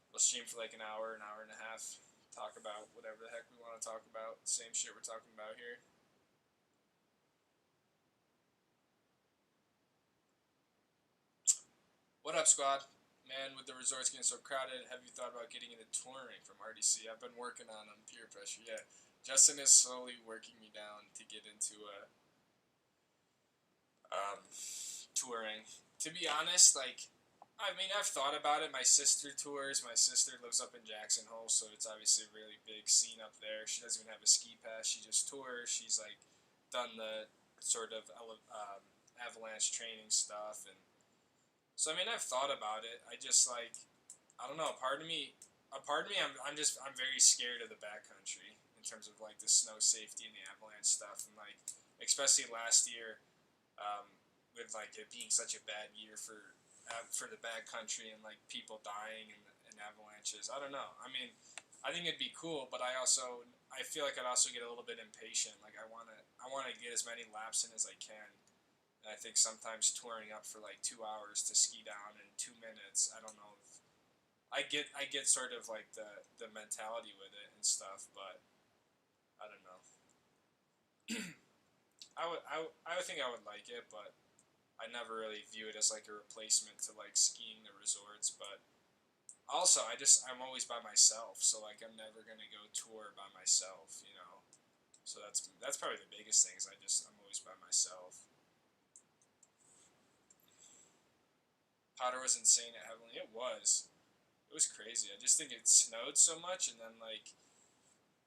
We'll stream for like an hour and a half. Talk about whatever the heck we want to talk about. Same shit we're talking about here. What up, squad? Man, with the resorts getting so crowded, have you thought about getting into touring from RDC? I've been working on peer pressure. Yeah, Justin is slowly working me down to get into touring. To be honest, like, I mean, I've thought about it. My sister tours. My sister lives up in Jackson Hole, so it's obviously a really big scene up there. She doesn't even have a ski pass. She just tours. She's like done the sort of avalanche training stuff, and so I mean, I've thought about it. I just like, I don't know. A part of me, I'm very scared of the backcountry in terms of like the snow safety and the avalanche stuff, and like especially last year, um, with like it being such a bad year for the backcountry and like people dying and avalanches. I don't know. I mean, I think it'd be cool, but I feel like I'd also get a little bit impatient. Like I wanna get as many laps in as I can. And I think sometimes touring up for like 2 hours to ski down in 2 minutes, I don't know if I get sort of like the mentality with it and stuff, but I don't know. I would think I would like it, but I never really view it as like a replacement to like skiing the resorts. But also, I'm always by myself, so like I'm never gonna go tour by myself, you know. So that's probably the biggest thing is I'm always by myself. Powder was insane at Heavenly. It was. It was crazy. I just think it snowed so much, and then like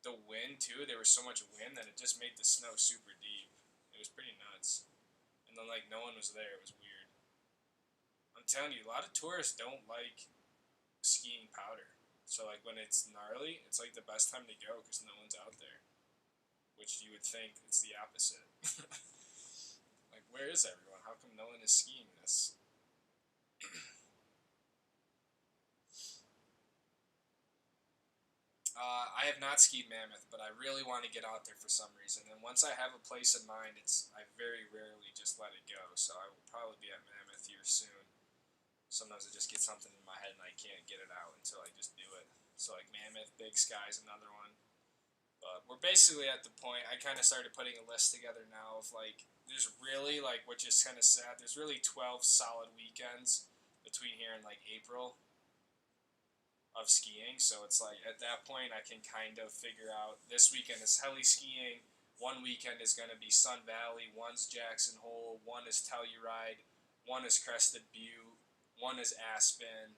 the wind too. There was so much wind that it just made the snow super deep. It was pretty nuts. And then like no one was there. It was weird. I'm telling you, a lot of tourists don't like skiing Powder. So like when it's gnarly, it's like the best time to go because no one's out there. Which you would think it's the opposite. Like where is everyone? How come no one is skiing this? I have not skied Mammoth, but I really want to get out there for some reason. And once I have a place in mind, I very rarely just let it go. So I will probably be at Mammoth here soon. Sometimes I just get something in my head and I can't get it out until I just do it. So like Mammoth, Big Sky's another one. But we're basically at the point. I kind of started putting a list together now of like there's really like which is kind of sad. There's really 12 solid weekends between here and like April of skiing. So it's like at that point I can kind of figure out this weekend is heli skiing. One weekend is going to be Sun Valley. One's Jackson Hole. One is Telluride. One is Crested Butte. One is Aspen.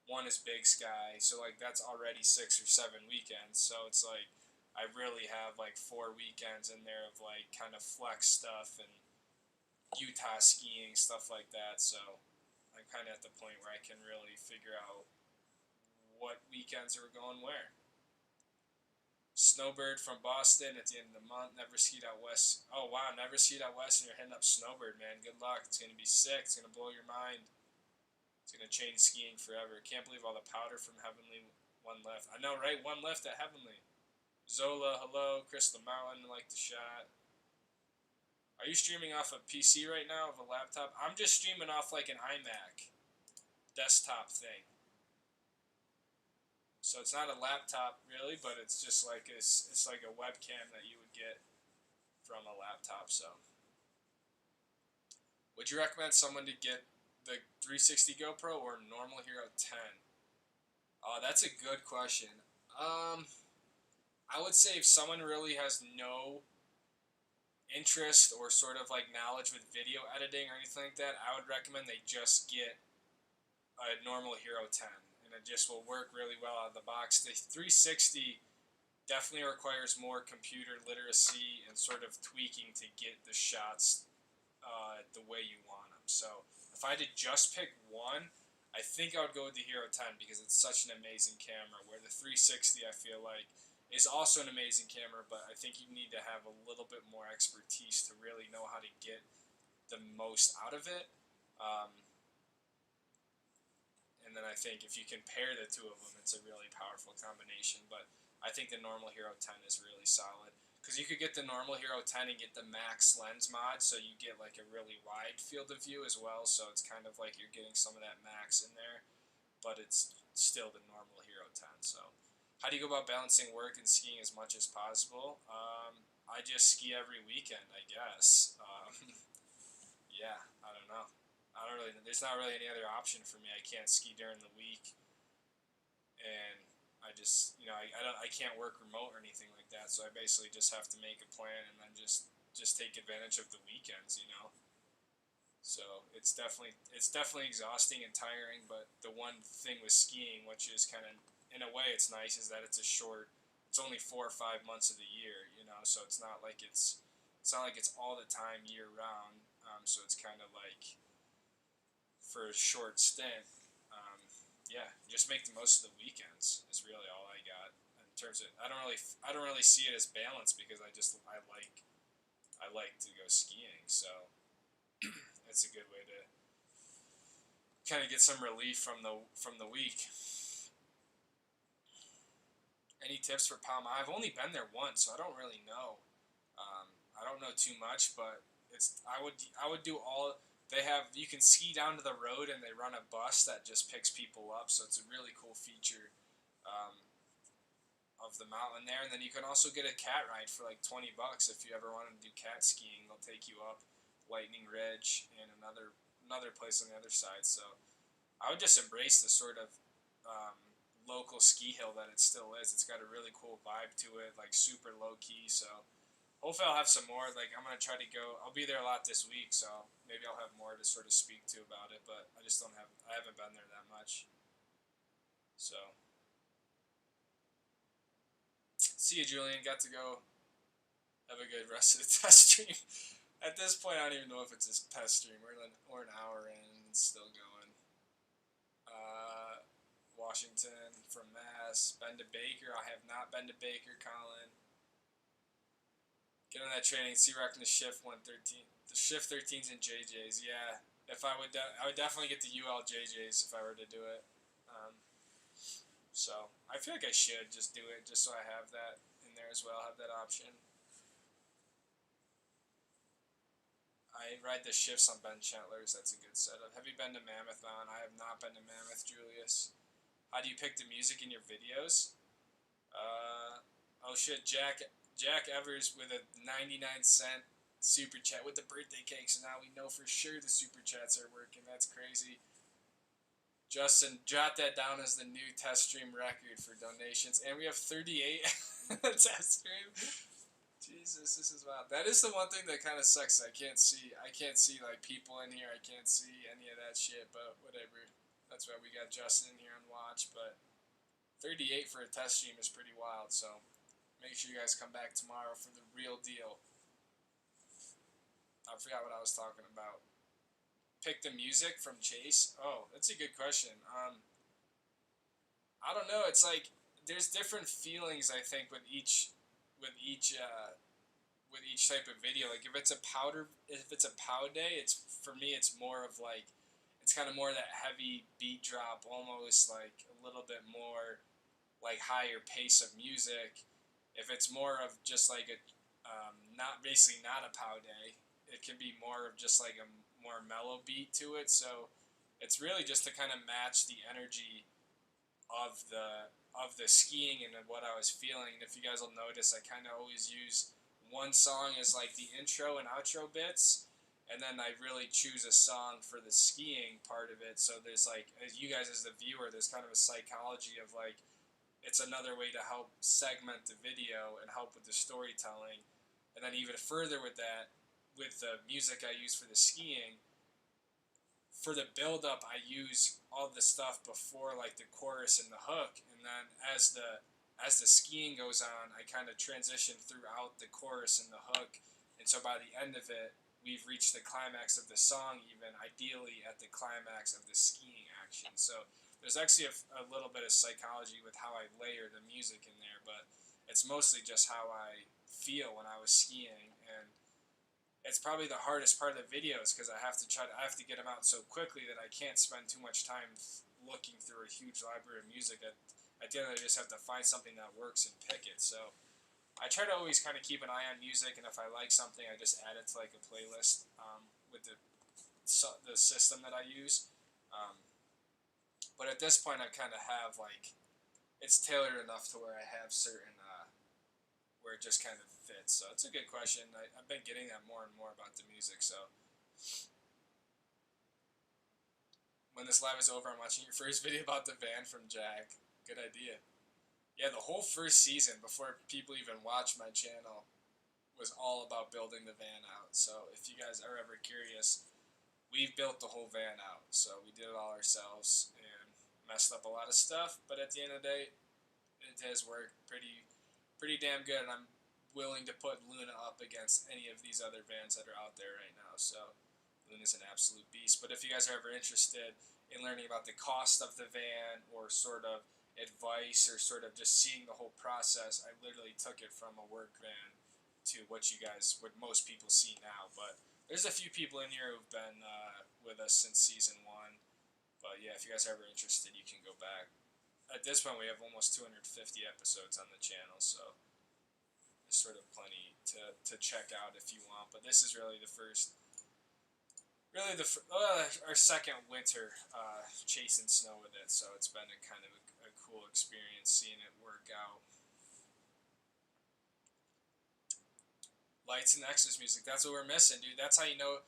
One is Big Sky. So like that's already 6 or 7 weekends. So it's like I really have like 4 weekends in there of like kind of flex stuff and Utah skiing stuff like that. So I'm kind of at the point where I can really figure out what weekends are going where. Snowbird from Boston at the end of the month. Never skied out west. Oh wow, never skied out west, and you're heading up Snowbird, man. Good luck. It's gonna be sick. It's gonna blow your mind. It's gonna change skiing forever. Can't believe all the powder from Heavenly. One left. I know, right? One left at Heavenly. Zola, hello. Crystal Mountain, like the shot. Are you streaming off a PC right now, of a laptop? I'm just streaming off like an iMac desktop thing. So it's not a laptop really, but it's just like it's like a webcam that you would get from a laptop. So, would you recommend someone to get the 360 GoPro or normal Hero 10? That's a good question. I would say if someone really has no interest or sort of like knowledge with video editing or anything like that, I would recommend they just get a normal Hero 10, and it just will work really well out of the box. The 360 definitely requires more computer literacy and sort of tweaking to get the shots the way you want them. So if I had to just pick one, I think I would go with the Hero 10 because it's such an amazing camera. Where the 360, I feel like, is also an amazing camera, but I think you need to have a little bit more expertise to really know how to get the most out of it. And then I think if you compare the two of them, it's a really powerful combination. But I think the normal Hero 10 is really solid. Because you could get the normal Hero 10 and get the max lens mod, so you get like a really wide field of view as well. So it's kind of like you're getting some of that max in there, but it's still the normal Hero 10. So how do you go about balancing work and skiing as much as possible? I just ski every weekend, I guess. Yeah, I don't know. I don't really. There's not really any other option for me. I can't ski during the week, and I just, I can't work remote or anything like that. So I basically just have to make a plan and then just take advantage of the weekends. So it's definitely exhausting and tiring. But the one thing with skiing, which is kind of in a way it's nice, is that it's only 4 or 5 months of the year. So it's not like it's all the time year round. So it's kind of like for a short stint. Yeah, just make the most of the weekends is really all I got in terms of. I don't really see it as balance because I like to go skiing, so it's a good way to kind of get some relief from the week. Any tips for Palma? I've only been there once, so I don't really know. I don't know too much, but I would do all. You can ski down to the road and they run a bus that just picks people up, so it's a really cool feature of the mountain there. And then you can also get a cat ride for like $20 if you ever want to do cat skiing. They'll take you up Lightning Ridge and another place on the other side. So I would just embrace the sort of local ski hill that it still is. It's got a really cool vibe to it, like super low key. So hopefully I'll have some more. Like I'm gonna try to go. I'll be there a lot this week, so maybe I'll have more to sort of speak to about it. But I haven't been there that much. So see you, Julian. Got to go. Have a good rest of the test stream. At this point, I don't even know if it's a test stream. We're an hour in and it's still going. Washington from Mass. Been to Baker. I have not been to Baker, Colin. Get on that training. C-Rock in the Shift 113. The Shift 13s and JJs. Yeah. I would definitely get the UL JJs if I were to do it. So I feel like I should just do it just so I have that in there as well. Have that option. I ride the shifts on Ben Chandler's. That's a good setup. Have you been to Mammoth Mountain? I have not been to Mammoth, Julius. How do you pick the music in your videos? Oh shit, Jack Evers with a 99-cent super chat with the birthday cake. So now we know for sure the super chats are working. That's crazy. Justin, jot that down as the new test stream record for donations. And we have 38 test stream. Jesus, this is wild. That is the one thing that kind of sucks. I can't see like people in here. I can't see any of that shit, but whatever. That's why we got Justin in here on watch, but 38 for a test stream is pretty wild, so make sure you guys come back tomorrow for the real deal. I forgot what I was talking about. Pick the music from Chase? Oh, that's a good question. I don't know. It's like there's different feelings I think with each type of video. Like if it's a pow day, for me it's more of like it's kind of more that heavy beat drop, almost like a little bit more like higher pace of music. If it's more of just like a not a pow day, it can be more of just like a more mellow beat to it. So it's really just to kind of match the energy of the skiing and what I was feeling. And if you guys will notice, I kind of always use one song as like the intro and outro bits, and then I really choose a song for the skiing part of it. So there's like, as you guys as the viewer, there's kind of a psychology of like, it's another way to help segment the video and help with the storytelling. And then even further with that, with the music I use for the skiing, for the build up I use all the stuff before like the chorus and the hook, and then as the skiing goes on, I kind of transition throughout the chorus and the hook, and so by the end of it, we've reached the climax of the song, even ideally at the climax of the skiing action. So there's actually a little bit of psychology with how I layer the music in there, but it's mostly just how I feel when I was skiing. And it's probably the hardest part of the videos because I have to get them out so quickly that I can't spend too much time looking through a huge library of music. At the end of the day, I just have to find something that works and pick it. So I try to always kind of keep an eye on music, and if I like something, I just add it to like a playlist with the system that I use. Um, but at this point, I kind of have like it's tailored enough to where I have certain where it just kind of fits. So it's a good question. I've been getting that more and more about the music. So when this live is over, I'm watching your first video about the van from Jack. Good idea. Yeah, the whole first season, before people even watch my channel, was all about building the van out. So if you guys are ever curious, we've built the whole van out. So we did it all ourselves and messed up a lot of stuff. But at the end of the day, it has worked pretty damn good. And I'm willing to put Luna up against any of these other vans that are out there right now. So Luna's an absolute beast. But if you guys are ever interested in learning about the cost of the van or sort of advice or sort of just seeing the whole process, I literally took it from a work van to what most people see now. But there's a few people in here who've been with us since season 1. But yeah, if you guys are ever interested, you can go back. At this point, we have almost 250 episodes on the channel, so there's sort of plenty to check out if you want. But this is really our second winter chasing snow with it, so it's been a kind of a cool experience seeing it work out. Lights and extras music, that's what we're missing, dude. That's how you know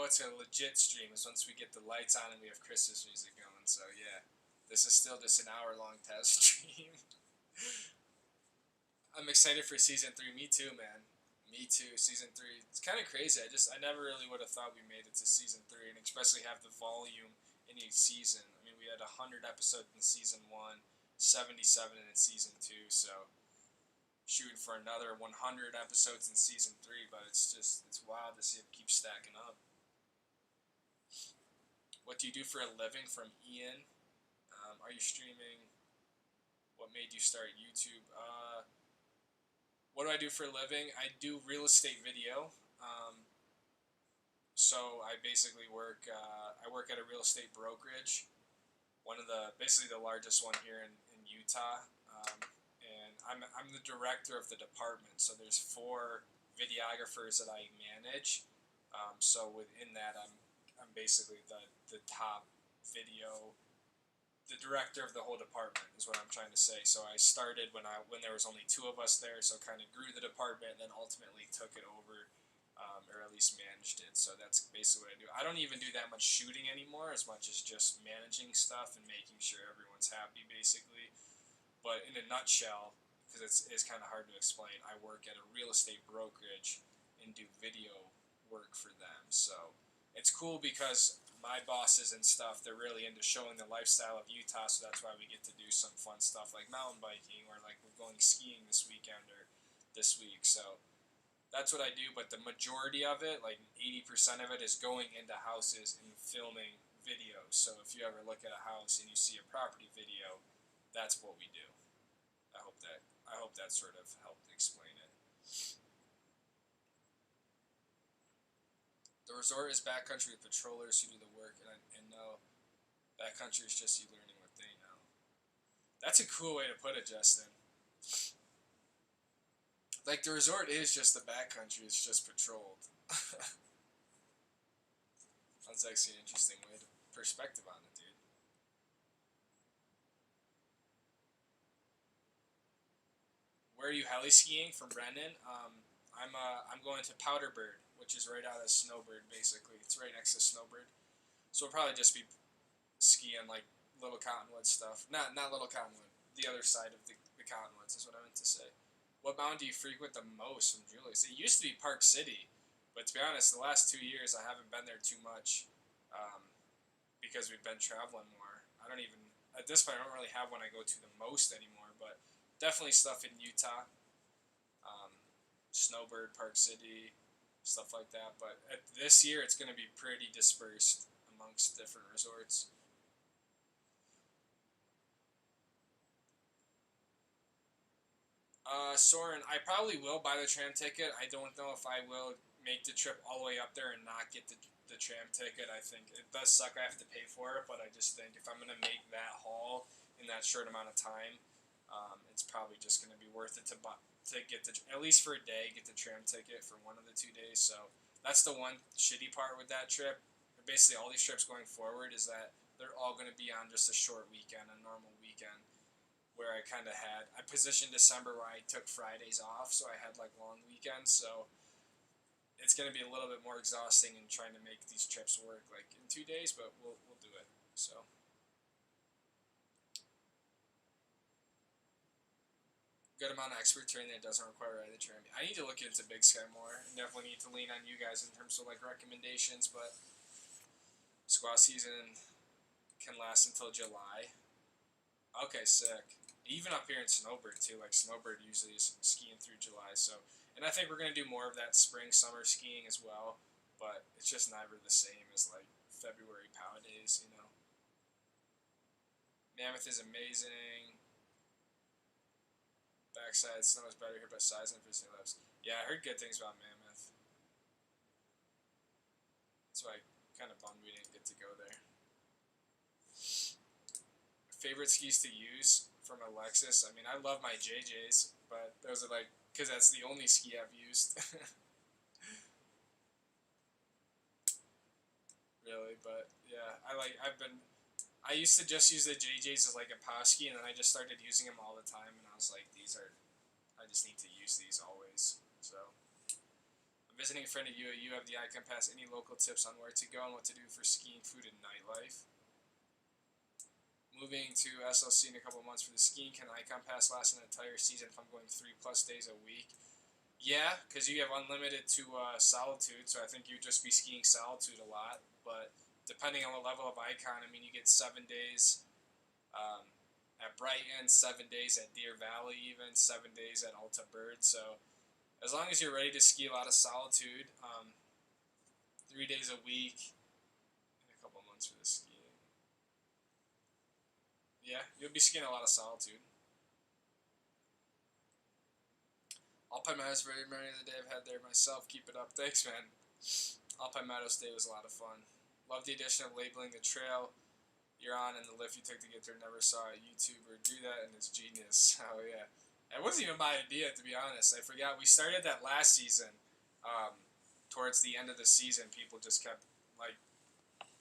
it's a legit stream, is once we get the lights on and we have Christmas music going. So yeah, this is still just an hour-long test stream. I'm excited for season 3. Me too, man. Me too. Season 3. It's kind of crazy. I never really would have thought we made it to season 3, and especially have the volume in each season. I mean, we had 100 episodes in season 1, 77 in season 2, so shooting for another 100 episodes in season 3. But it's wild to see it keep stacking up. What do you do for a living? From Ian. Are you streaming? What made you start YouTube? What do I do for a living? I do real estate video. So I basically work. I work at a real estate brokerage, basically the largest one here in Utah. And I'm the director of the department. So there's 4 videographers that I manage. So within that, I'm basically the top video. The director of the whole department is what I'm trying to say. So I started when there was only 2 of us there, so kind of grew the department, and then ultimately took it over, or at least managed it. So that's basically what I do. I don't even do that much shooting anymore, as much as just managing stuff and making sure everyone's happy, basically. But in a nutshell, because it's kind of hard to explain, I work at a real estate brokerage and do video work for them. So it's cool because my bosses and stuff, they're really into showing the lifestyle of Utah, so that's why we get to do some fun stuff like mountain biking, or like we're going skiing this weekend or this week. So that's what I do, but the majority of it, like 80% of it, is going into houses and filming videos. So if you ever look at a house and you see a property video, that's what we do. I hope that sort of helped explain it. The resort is backcountry with patrollers who do the work, and no, backcountry is just you learning what they know. That's a cool way to put it, Justin. Like, the resort is just the backcountry, it's just patrolled. That's actually an interesting way to perspective on it, dude. Where are you heli skiing? From Brendan. I'm going to Powderbird, which is right out of Snowbird, basically. It's right next to Snowbird. So we'll probably just be skiing like Little Cottonwood stuff. Not Little Cottonwood. The other side of the Cottonwoods is what I meant to say. What mountain do you frequent the most from Julius? It used to be Park City, but to be honest, the last 2 years I haven't been there too much because we've been traveling more. At this point, I don't really have one I go to the most anymore, but definitely stuff in Utah. Snowbird, Park City, stuff like that. But this year, it's going to be pretty dispersed amongst different resorts. Soren, I probably will buy the tram ticket. I don't know if I will make the trip all the way up there and not get the tram ticket. I think it does suck I have to pay for it, but I just think if I'm going to make that haul in that short amount of time, it's probably just going to be worth it to get at least for a day, get the tram ticket for one of the 2 days. So that's the one shitty part with that trip. Basically, all these trips going forward is that they're all going to be on just a short weekend, a normal weekend where I kind of I positioned December where I took Fridays off, so I had like long weekends. So it's going to be a little bit more exhausting in trying to make these trips work like in 2 days, but we'll do it. So good amount of expert training that doesn't require riding the tram. I need to look into Big Sky more, and definitely need to lean on you guys in terms of like recommendations. But squaw season can last until July. Okay, sick. Even up here in Snowbird too, like Snowbird usually is skiing through July. So, and I think we're gonna do more of that spring summer skiing as well. But it's just never the same as like February POW days, you know. Mammoth is amazing. Backside snow is better here, but size and visiting labs. Yeah, I heard good things about Mammoth. That's why I kind of bummed we didn't get to go there. Favorite skis to use from a Lexus? I mean, I love my JJs, but those are like, because that's the only ski I've used. Really, but yeah, I used to just use the JJs as like a POW ski, and then I just started using them all the time, and I was like, I just need to use these always. So, I'm visiting a friend of you. You have the Icon Pass. Any local tips on where to go and what to do for skiing, food, and nightlife? Moving to SLC in a couple months for the skiing. Can Icon Pass last an entire season if I'm going 3+ days a week? Yeah, because you have unlimited to Solitude, so I think you'd just be skiing Solitude a lot. But depending on the level of Icon, I mean, you get 7 days at Brighton, 7 days at Deer Valley, even 7 days at Alta Bird. So as long as you're ready to ski a lot of Solitude, 3 days a week in a couple months for the skiing. Yeah, you'll be skiing a lot of Solitude. Alpine Meadows, very many of the day I've had there myself. Keep it up. Thanks, man. Alpine Meadows Day was a lot of fun. Love the addition of labeling the trail you're on and the lift you took to get there. Never saw a YouTuber do that, and it's genius. Oh, yeah. It wasn't even my idea, to be honest. I forgot. We started that last season. Towards the end of the season, people just kept, like,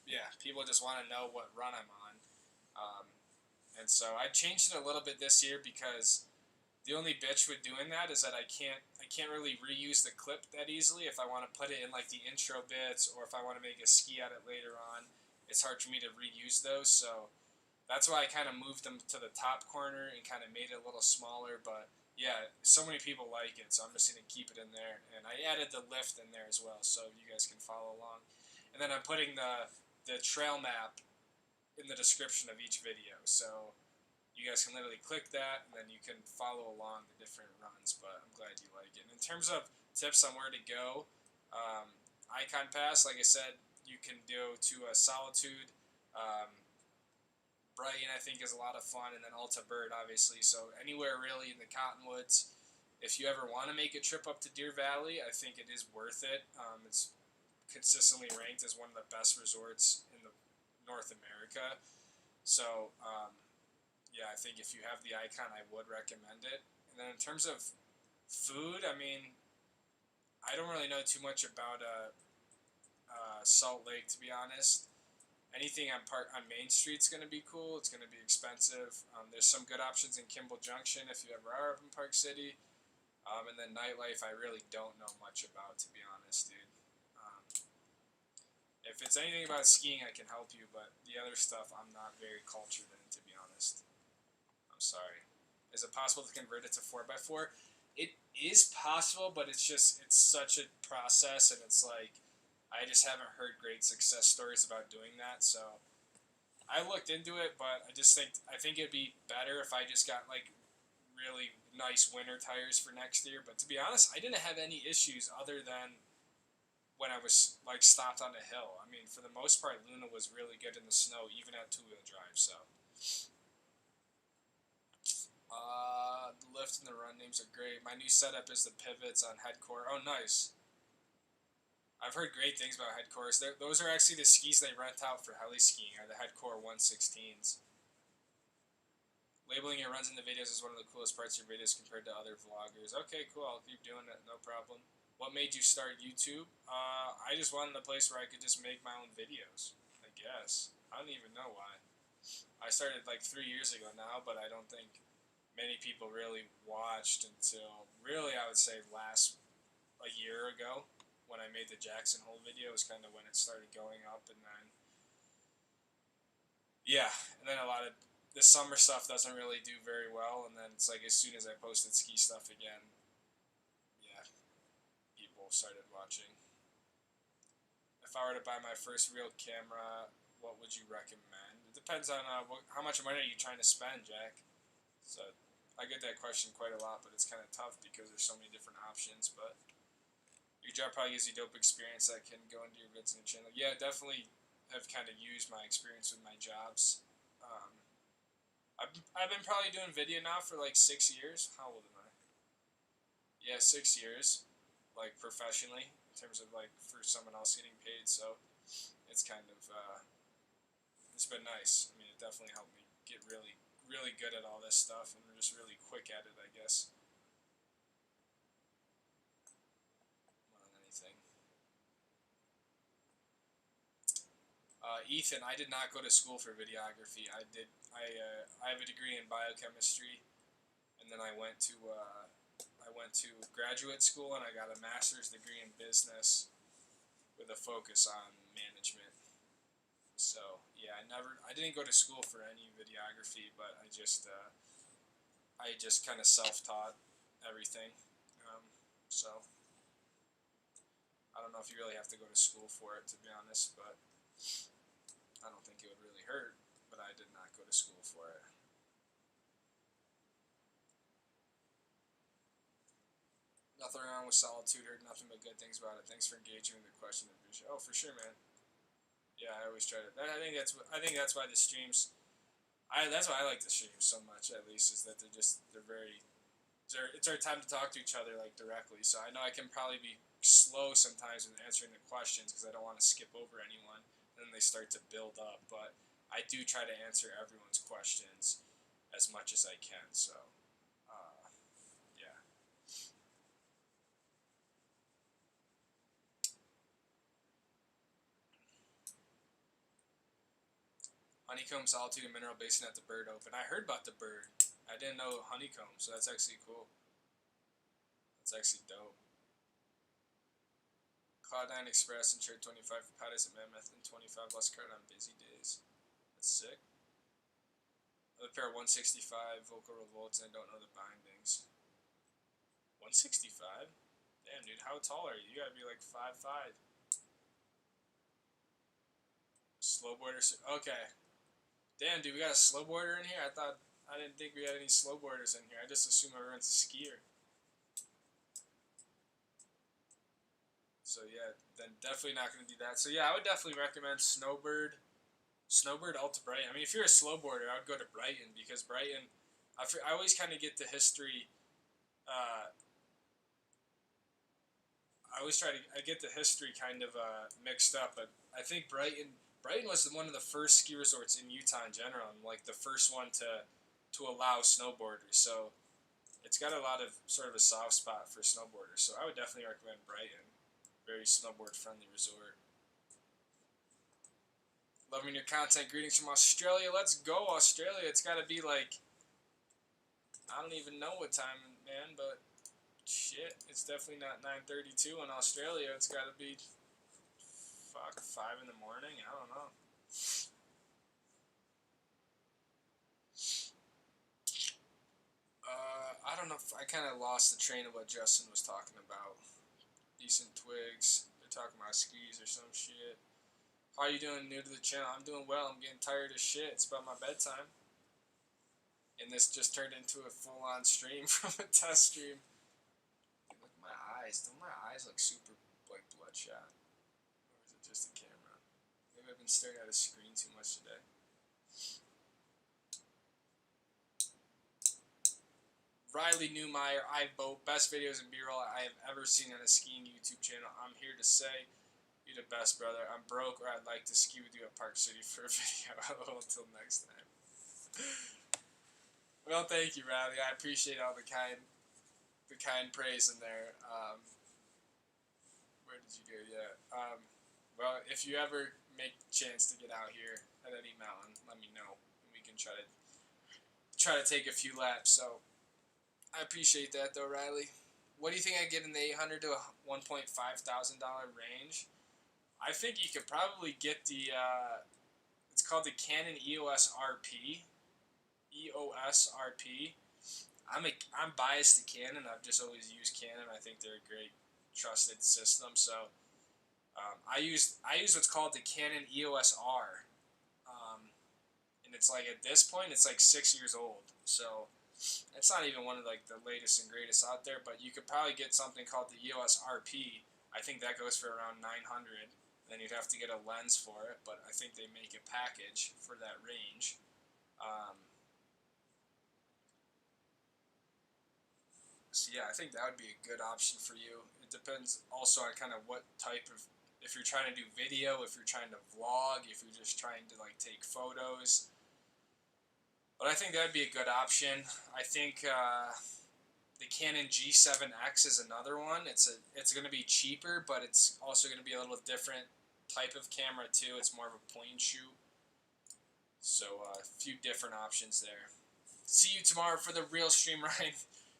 yeah, people just want to know what run I'm on. And so I changed it a little bit this year because the only bitch with doing that is that I can't really reuse the clip that easily. If I want to put it in like the intro bits or if I want to make a ski edit later on, it's hard for me to reuse those. So that's why I kind of moved them to the top corner and kind of made it a little smaller. But yeah, so many people like it, so I'm just gonna keep it in there. And I added the lift in there as well, so you guys can follow along. And then I'm putting the trail map in the description of each video. So you guys can literally click that, and then you can follow along the different runs. But I'm glad you like it. And in terms of tips on where to go, Icon Pass, like I said, you can go to a Solitude. Brighton, I think, is a lot of fun, and then Alta Bird, obviously. So anywhere really in the Cottonwoods. If you ever want to make a trip up to Deer Valley, I think it is worth it. It's consistently ranked as one of the best resorts in the North America. So, yeah, I think if you have the Icon, I would recommend it. And then in terms of food, I mean, I don't really know too much about Salt Lake, to be honest. Anything on Main Street's going to be cool. It's going to be expensive. There's some good options in Kimball Junction if you ever are up in Park City. And then nightlife, I really don't know much about, to be honest, dude. If it's anything about skiing, I can help you, but the other stuff I'm not very cultured in, to be honest. I'm sorry. Is it possible to convert it to 4x4? It is possible, but it's such a process, and it's like, I just haven't heard great success stories about doing that, so I looked into it, but I think it'd be better if I just got, like, really nice winter tires for next year. But to be honest, I didn't have any issues other than when I was like stopped on a hill. I mean, for the most part, Luna was really good in the snow, even at two-wheel drive. So, the lift and the run names are great. My new setup is the pivots on Headcore. Oh, nice. I've heard great things about Headcores. Those are actually the skis they rent out for heli skiing, are the Headcore 116s. Labeling your runs in the videos is one of the coolest parts of your videos compared to other vloggers. Okay, cool. I'll keep doing it. No problem. What made you start YouTube? I just wanted a place where I could just make my own videos, I guess. I don't even know why. I started like 3 years ago now, but I don't think many people really watched until, really, I would say last a year ago when I made the Jackson Hole video was kind of when it started going up, and then yeah, and then a lot of the summer stuff doesn't really do very well, and then it's like as soon as I posted ski stuff again, yeah, people started watching. If I were to buy my first real camera, what would you recommend? It depends on how much money are you trying to spend, Jack. So I get that question quite a lot, but it's kind of tough because there's so many different options. But your job probably gives you dope experience that can go into your vids and your channel. Yeah, definitely have kind of used my experience with my jobs. I've been probably doing video now for like 6 years. How old am I? Yeah, 6 years, like professionally, in terms of like for someone else getting paid. So it's kind of it's been nice. I mean, it definitely helped me get really good at all this stuff, and just really quick at it, I guess. More than anything. Ethan, I did not go to school for videography. I have a degree in biochemistry, and then I went to graduate school, and I got a master's degree in business with a focus on management. So yeah, I didn't go to school for any videography, but I just kind of self-taught everything. So I don't know if you really have to go to school for it, to be honest, but I don't think it would really hurt. But I did not go to school for it. Nothing wrong with solitude. Heard nothing but good things about it. Thanks for engaging with the question. Oh, for sure, man. Yeah, I always try to. I think that's why the streams. That's why I like the streams so much. At least is that they're very. It's our time to talk to each other like directly. So I know I can probably be slow sometimes in answering the questions because I don't want to skip over anyone. And then they start to build up, but I do try to answer everyone's questions as much as I can. So, yeah. Honeycomb Solitude and Mineral Basin at the Bird Open. I heard about the Bird. I didn't know Honeycomb, so that's actually cool. That's actually dope. Cloud9 Express insured 25 for Patties at Mammoth and 25 less credit on busy days. That's sick. Another pair of 165 vocal revolts, and I don't know the bindings. 165? Damn, dude, how tall are you? You gotta be like 5'5". Slowboarder. Okay. Damn, dude, we got a slowboarder in here? I didn't think we had any slowboarders in here. I just assume everyone's a skier. So yeah, then definitely not going to do that. So yeah, I would definitely recommend Snowbird Ultra Brighton. I mean, if you're a snowboarder, I would go to Brighton because Brighton, I always kind of get the history. I get the history kind of mixed up, but I think Brighton was one of the first ski resorts in Utah in general, and like the first one to allow snowboarders. So it's got a lot of sort of a soft spot for snowboarders. So I would definitely recommend Brighton. Very snowboard friendly resort. Loving your content. Greetings from Australia. Let's go, Australia. It's got to be like, I don't even know what time, man, but shit, it's definitely not 9:32 in Australia. It's got to be, 5 in the morning. I don't know. I don't know if I kind of lost the train of what Justin was talking about. Decent twigs. They're talking about skis or some shit. How are you doing, new to the channel? I'm doing well. I'm getting tired of shit. It's about my bedtime. And this just turned into a full-on stream from a test stream. Dude, look at my eyes. Don't my eyes look super, like, bloodshot? just a camera. Maybe I've been staring at a screen too much today. Riley Newmeyer, I vote best videos and B-roll I have ever seen on a skiing YouTube channel. I'm here to say you're the best, brother. I'm broke, or I'd like to ski with you at Park City for a video. Until next time. Well, thank you, Riley. I appreciate all the kind praise in there. Where did you go? Yeah. Well, if you ever make a chance to get out here at any mountain, let me know, and we can try to take a few laps. So I appreciate that, though, Riley. What do you think I get in the $800 to $1.5 thousand range? I think you could probably get the. It's called the Canon EOS RP. EOS RP. I'm biased to Canon. I've just always used Canon. I think they're a great, trusted system. So I use what's called the Canon EOS R, and it's like at this point it's like 6 years old. So it's not even one of like the latest and greatest out there. But you could probably get something called the EOS RP. I think that goes for around $900. Then you'd have to get a lens for it, but I think they make a package for that range. So yeah, I think that would be a good option for you. It depends also on kind of what type of, if you're trying to do video, if you're trying to vlog, if you're just trying to like take photos. But I think that would be a good option. I think the Canon G7X is another one. It's going to be cheaper, but it's also going to be a little different type of camera too. It's more of a point and shoot. So a few different options there. See you tomorrow for the real stream, Ryan.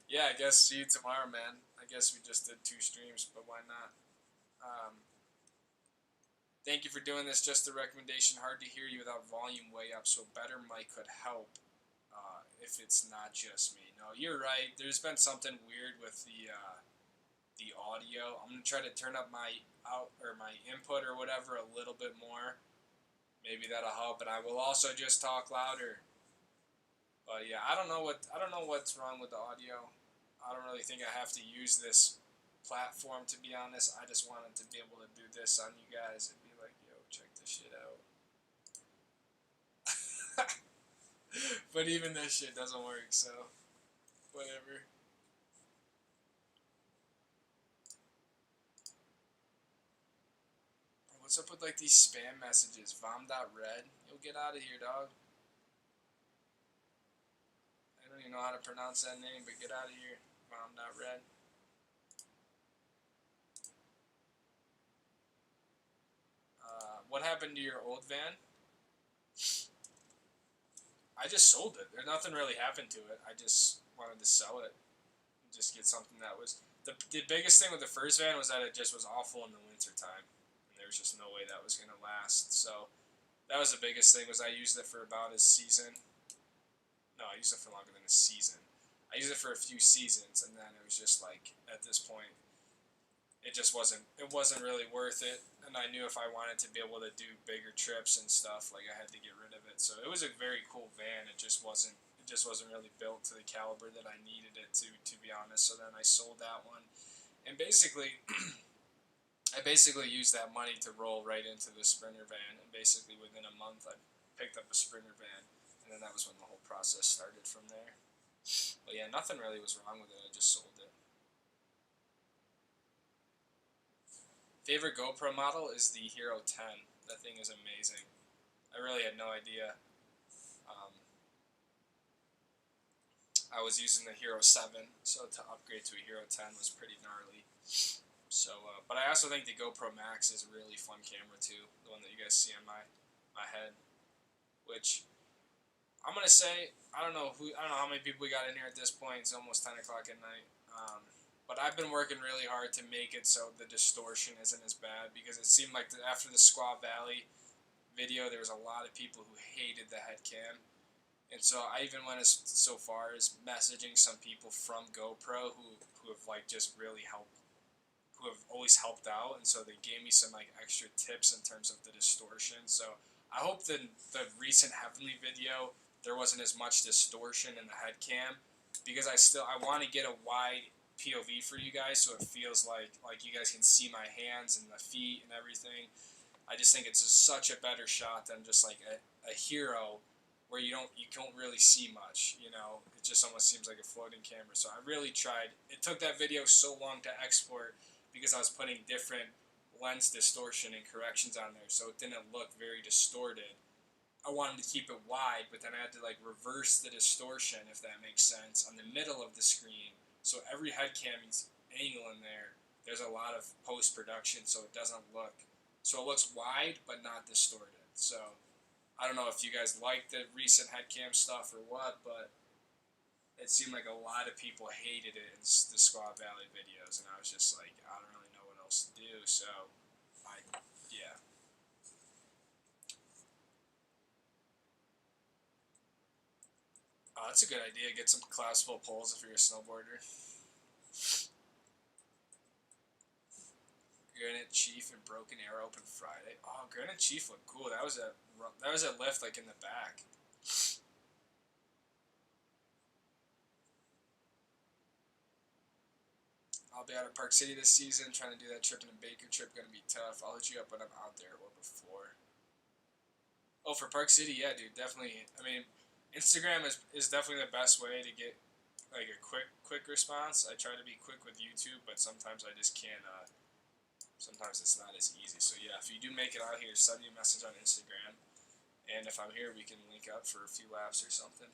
Yeah, I guess see you tomorrow, man. I guess we just did 2 streams, but why not? Thank you for doing this. Just a recommendation. Hard to hear you without volume way up, so better mic could help if it's not just me. No, you're right. There's been something weird with the audio. I'm gonna try to turn up my input or whatever a little bit more. Maybe that'll help, and I will also just talk louder. But yeah, I don't know what's wrong with the audio. I don't really think I have to use this platform, to be honest. I just wanted to be able to do this on you guys and be like, yo, check this shit out. But even this shit doesn't work, so whatever. What's up with like these spam messages? Vom.red? You'll get out of here, dog. I don't even know how to pronounce that name, but get out of here. Vom.red. What happened to your old van? I just sold it. There's nothing really happened to it. I just wanted to sell it. And just get something that was... The biggest thing with the first van was that it just was awful in the winter time. And there was just no way that was going to last. So that was the biggest thing, was I used it for about a season. No, I used it for longer than a season. I used it for a few seasons, and then it was just like, at this point, it wasn't really worth it. And I knew if I wanted to be able to do bigger trips and stuff, like I had to get rid of it. So it was a very cool van. It just wasn't really built to the caliber that I needed it to be honest. So then I sold that one, and basically, I used that money to roll right into the Sprinter van. And basically within a month, I picked up a Sprinter van, and then that was when the whole process started from there. But yeah, nothing really was wrong with it. I just sold it. Favorite GoPro model is the Hero 10. That thing is amazing. I really had no idea. I was using the Hero 7, so to upgrade to a Hero 10 was pretty gnarly. So, but I also think the GoPro Max is a really fun camera too. The one that you guys see on my head, which I'm gonna say, I don't know how many people we got in here at this point. It's almost 10 o'clock at night. But I've been working really hard to make it so the distortion isn't as bad, because it seemed like after the Squaw Valley video, there was a lot of people who hated the head cam. And so I even went so far as messaging some people from GoPro who have like just really helped, who have always helped out, and so they gave me some like extra tips in terms of the distortion. So I hope that the recent Heavenly video there wasn't as much distortion in the head cam, because I want to get a wide POV for you guys, so it feels like you guys can see my hands and the feet and everything. I just think it's such a better shot than just like a hero where you don't really see much. You know, it just almost seems like a floating camera. So I really tried. It took that video so long to export because I was putting different lens distortion and corrections on there, so it didn't look very distorted. I wanted to keep it wide, but then I had to like reverse the distortion, if that makes sense, on the middle of the screen. So every head cam's angle in there, there's a lot of post-production, so it doesn't look, so it looks wide but not distorted. So I don't know if you guys like the recent head cam stuff or what, but it seemed like a lot of people hated it in the Squaw Valley videos, and I was just like, I don't really know what else to do, so yeah. Oh, that's a good idea. Get some collapsible poles if you're a snowboarder. Granite Chief and Broken Arrow open Friday. Oh, Granite Chief looked cool. That was a lift like in the back. I'll be out of Park City this season, trying to do that trip, and a Baker trip gonna be tough. I'll hit you up when I'm out there or before. Oh, for Park City, yeah, dude, definitely. I mean, Instagram is definitely the best way to get like a quick response. I try to be quick with YouTube, but sometimes I just can't. Sometimes it's not as easy. So yeah, if you do make it out here, send me a message on Instagram, and if I'm here, we can link up for a few laps or something.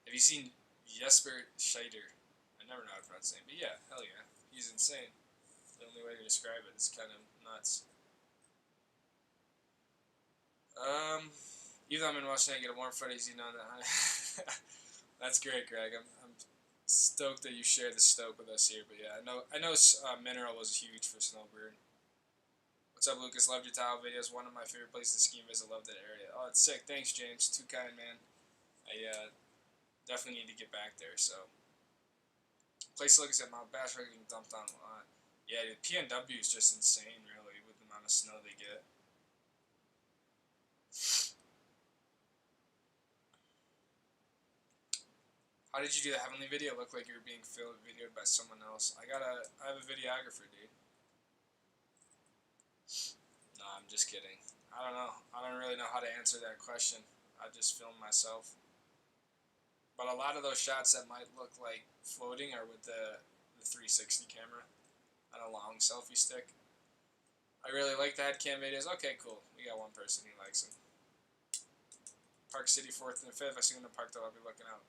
Have you seen Jesper Scheider? I never know how to pronounce his name, but yeah, hell yeah, he's insane. The only way to describe it is kind of nuts. Even though I'm in Washington, I get a warm fuzzies, you know that. That's great, Greg. I'm stoked that you share the stoke with us here. But yeah, I know Mineral was huge for Snowbird. What's up, Lucas? Loved your tile videos. One of my favorite places to ski and visit. Love that area. Oh, it's sick. Thanks, James. Too kind, man. I definitely need to get back there. So, place to look is at Mount Bachelor getting dumped on a lot. Yeah, dude, PNW is just insane, really, with the amount of snow they get. How did you do the Heavenly video? It looked like you were being videoed by someone else. I have a videographer, dude. No, I'm just kidding. I don't know. I don't really know how to answer that question. I just filmed myself. But a lot of those shots that might look like floating are with the 360 camera and a long selfie stick. I really like the head cam videos. Okay, cool. We got one person who likes them. Park City 4th and 5th. I see them in the park, though. I'll be looking out.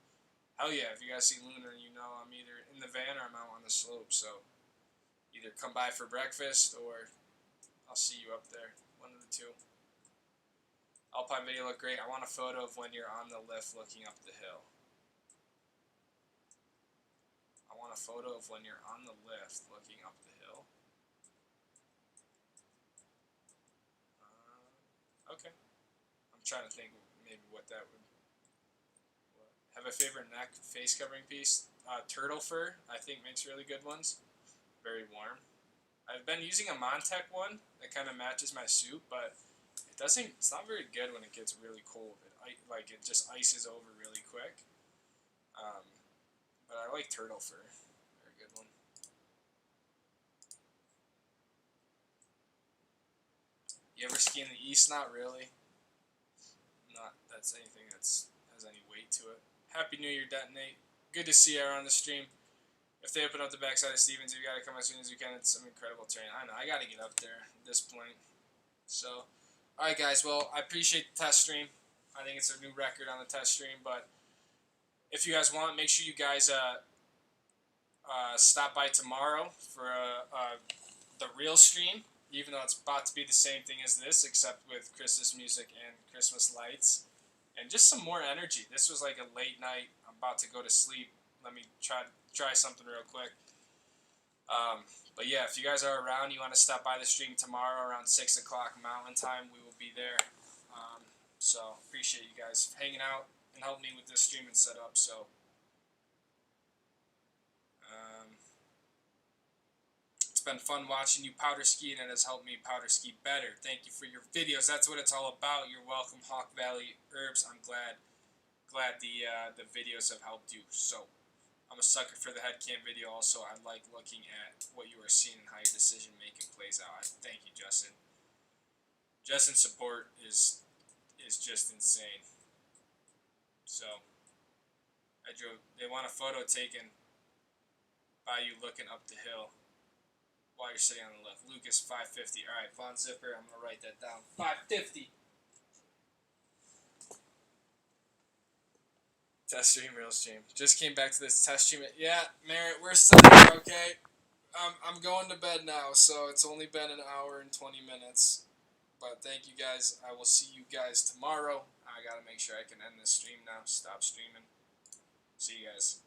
Hell yeah, if you guys see Lunar, you know I'm either in the van or I'm out on the slope, so either come by for breakfast or I'll see you up there. One of the two. Alpine video looked great. I want a photo of when you're on the lift looking up the hill. I want a photo of when you're on the lift looking up the hill. Okay. I'm trying to think maybe what that would... Have a favorite neck face covering piece? Turtle fur, I think, makes really good ones. Very warm. I've been using a Montec one that kind of matches my suit, but it's not very good when it gets really cold. It just ices over really quick. But I like turtle fur. Very good one. You ever ski in the east? Not really. Not that's anything that's has any weight to it. Happy New Year, Detonate. Good to see you on the stream. If they open up the backside of Stevens, you got to come as soon as you can. It's some incredible terrain. I know. I got to get up there at this point. So, all right, guys. Well, I appreciate the test stream. I think it's a new record on the test stream. But if you guys want, make sure you guys stop by tomorrow for the real stream, even though it's about to be the same thing as this, except with Christmas music and Christmas lights. And just some more energy. This was like a late night. I'm about to go to sleep. Let me try something real quick. But yeah, if you guys are around, you want to stop by the stream tomorrow around 6 o'clock Mountain Time, we will be there. So appreciate you guys hanging out and helping me with this stream and setup. So it's been fun watching you powder ski, and it has helped me powder ski better. Thank you for your videos. That's what it's all about. You're welcome, Hawk Valley Herbs. I'm glad the videos have helped you. So I'm a sucker for the headcam video also. I like looking at what you are seeing and how your decision making plays out. Thank you, Justin. Justin's support is just insane. So they want a photo taken by you looking up the hill while you're sitting on the left. Lucas 550. All right, Von Zipper, I'm gonna write that down. 550. Test stream, real stream. Just came back to this test stream. Yeah, Merritt, we're still here, okay? I'm going to bed now, so it's only been an hour and 20 minutes. But thank you guys. I will see you guys tomorrow. I gotta make sure I can end this stream now. Stop streaming. See you guys.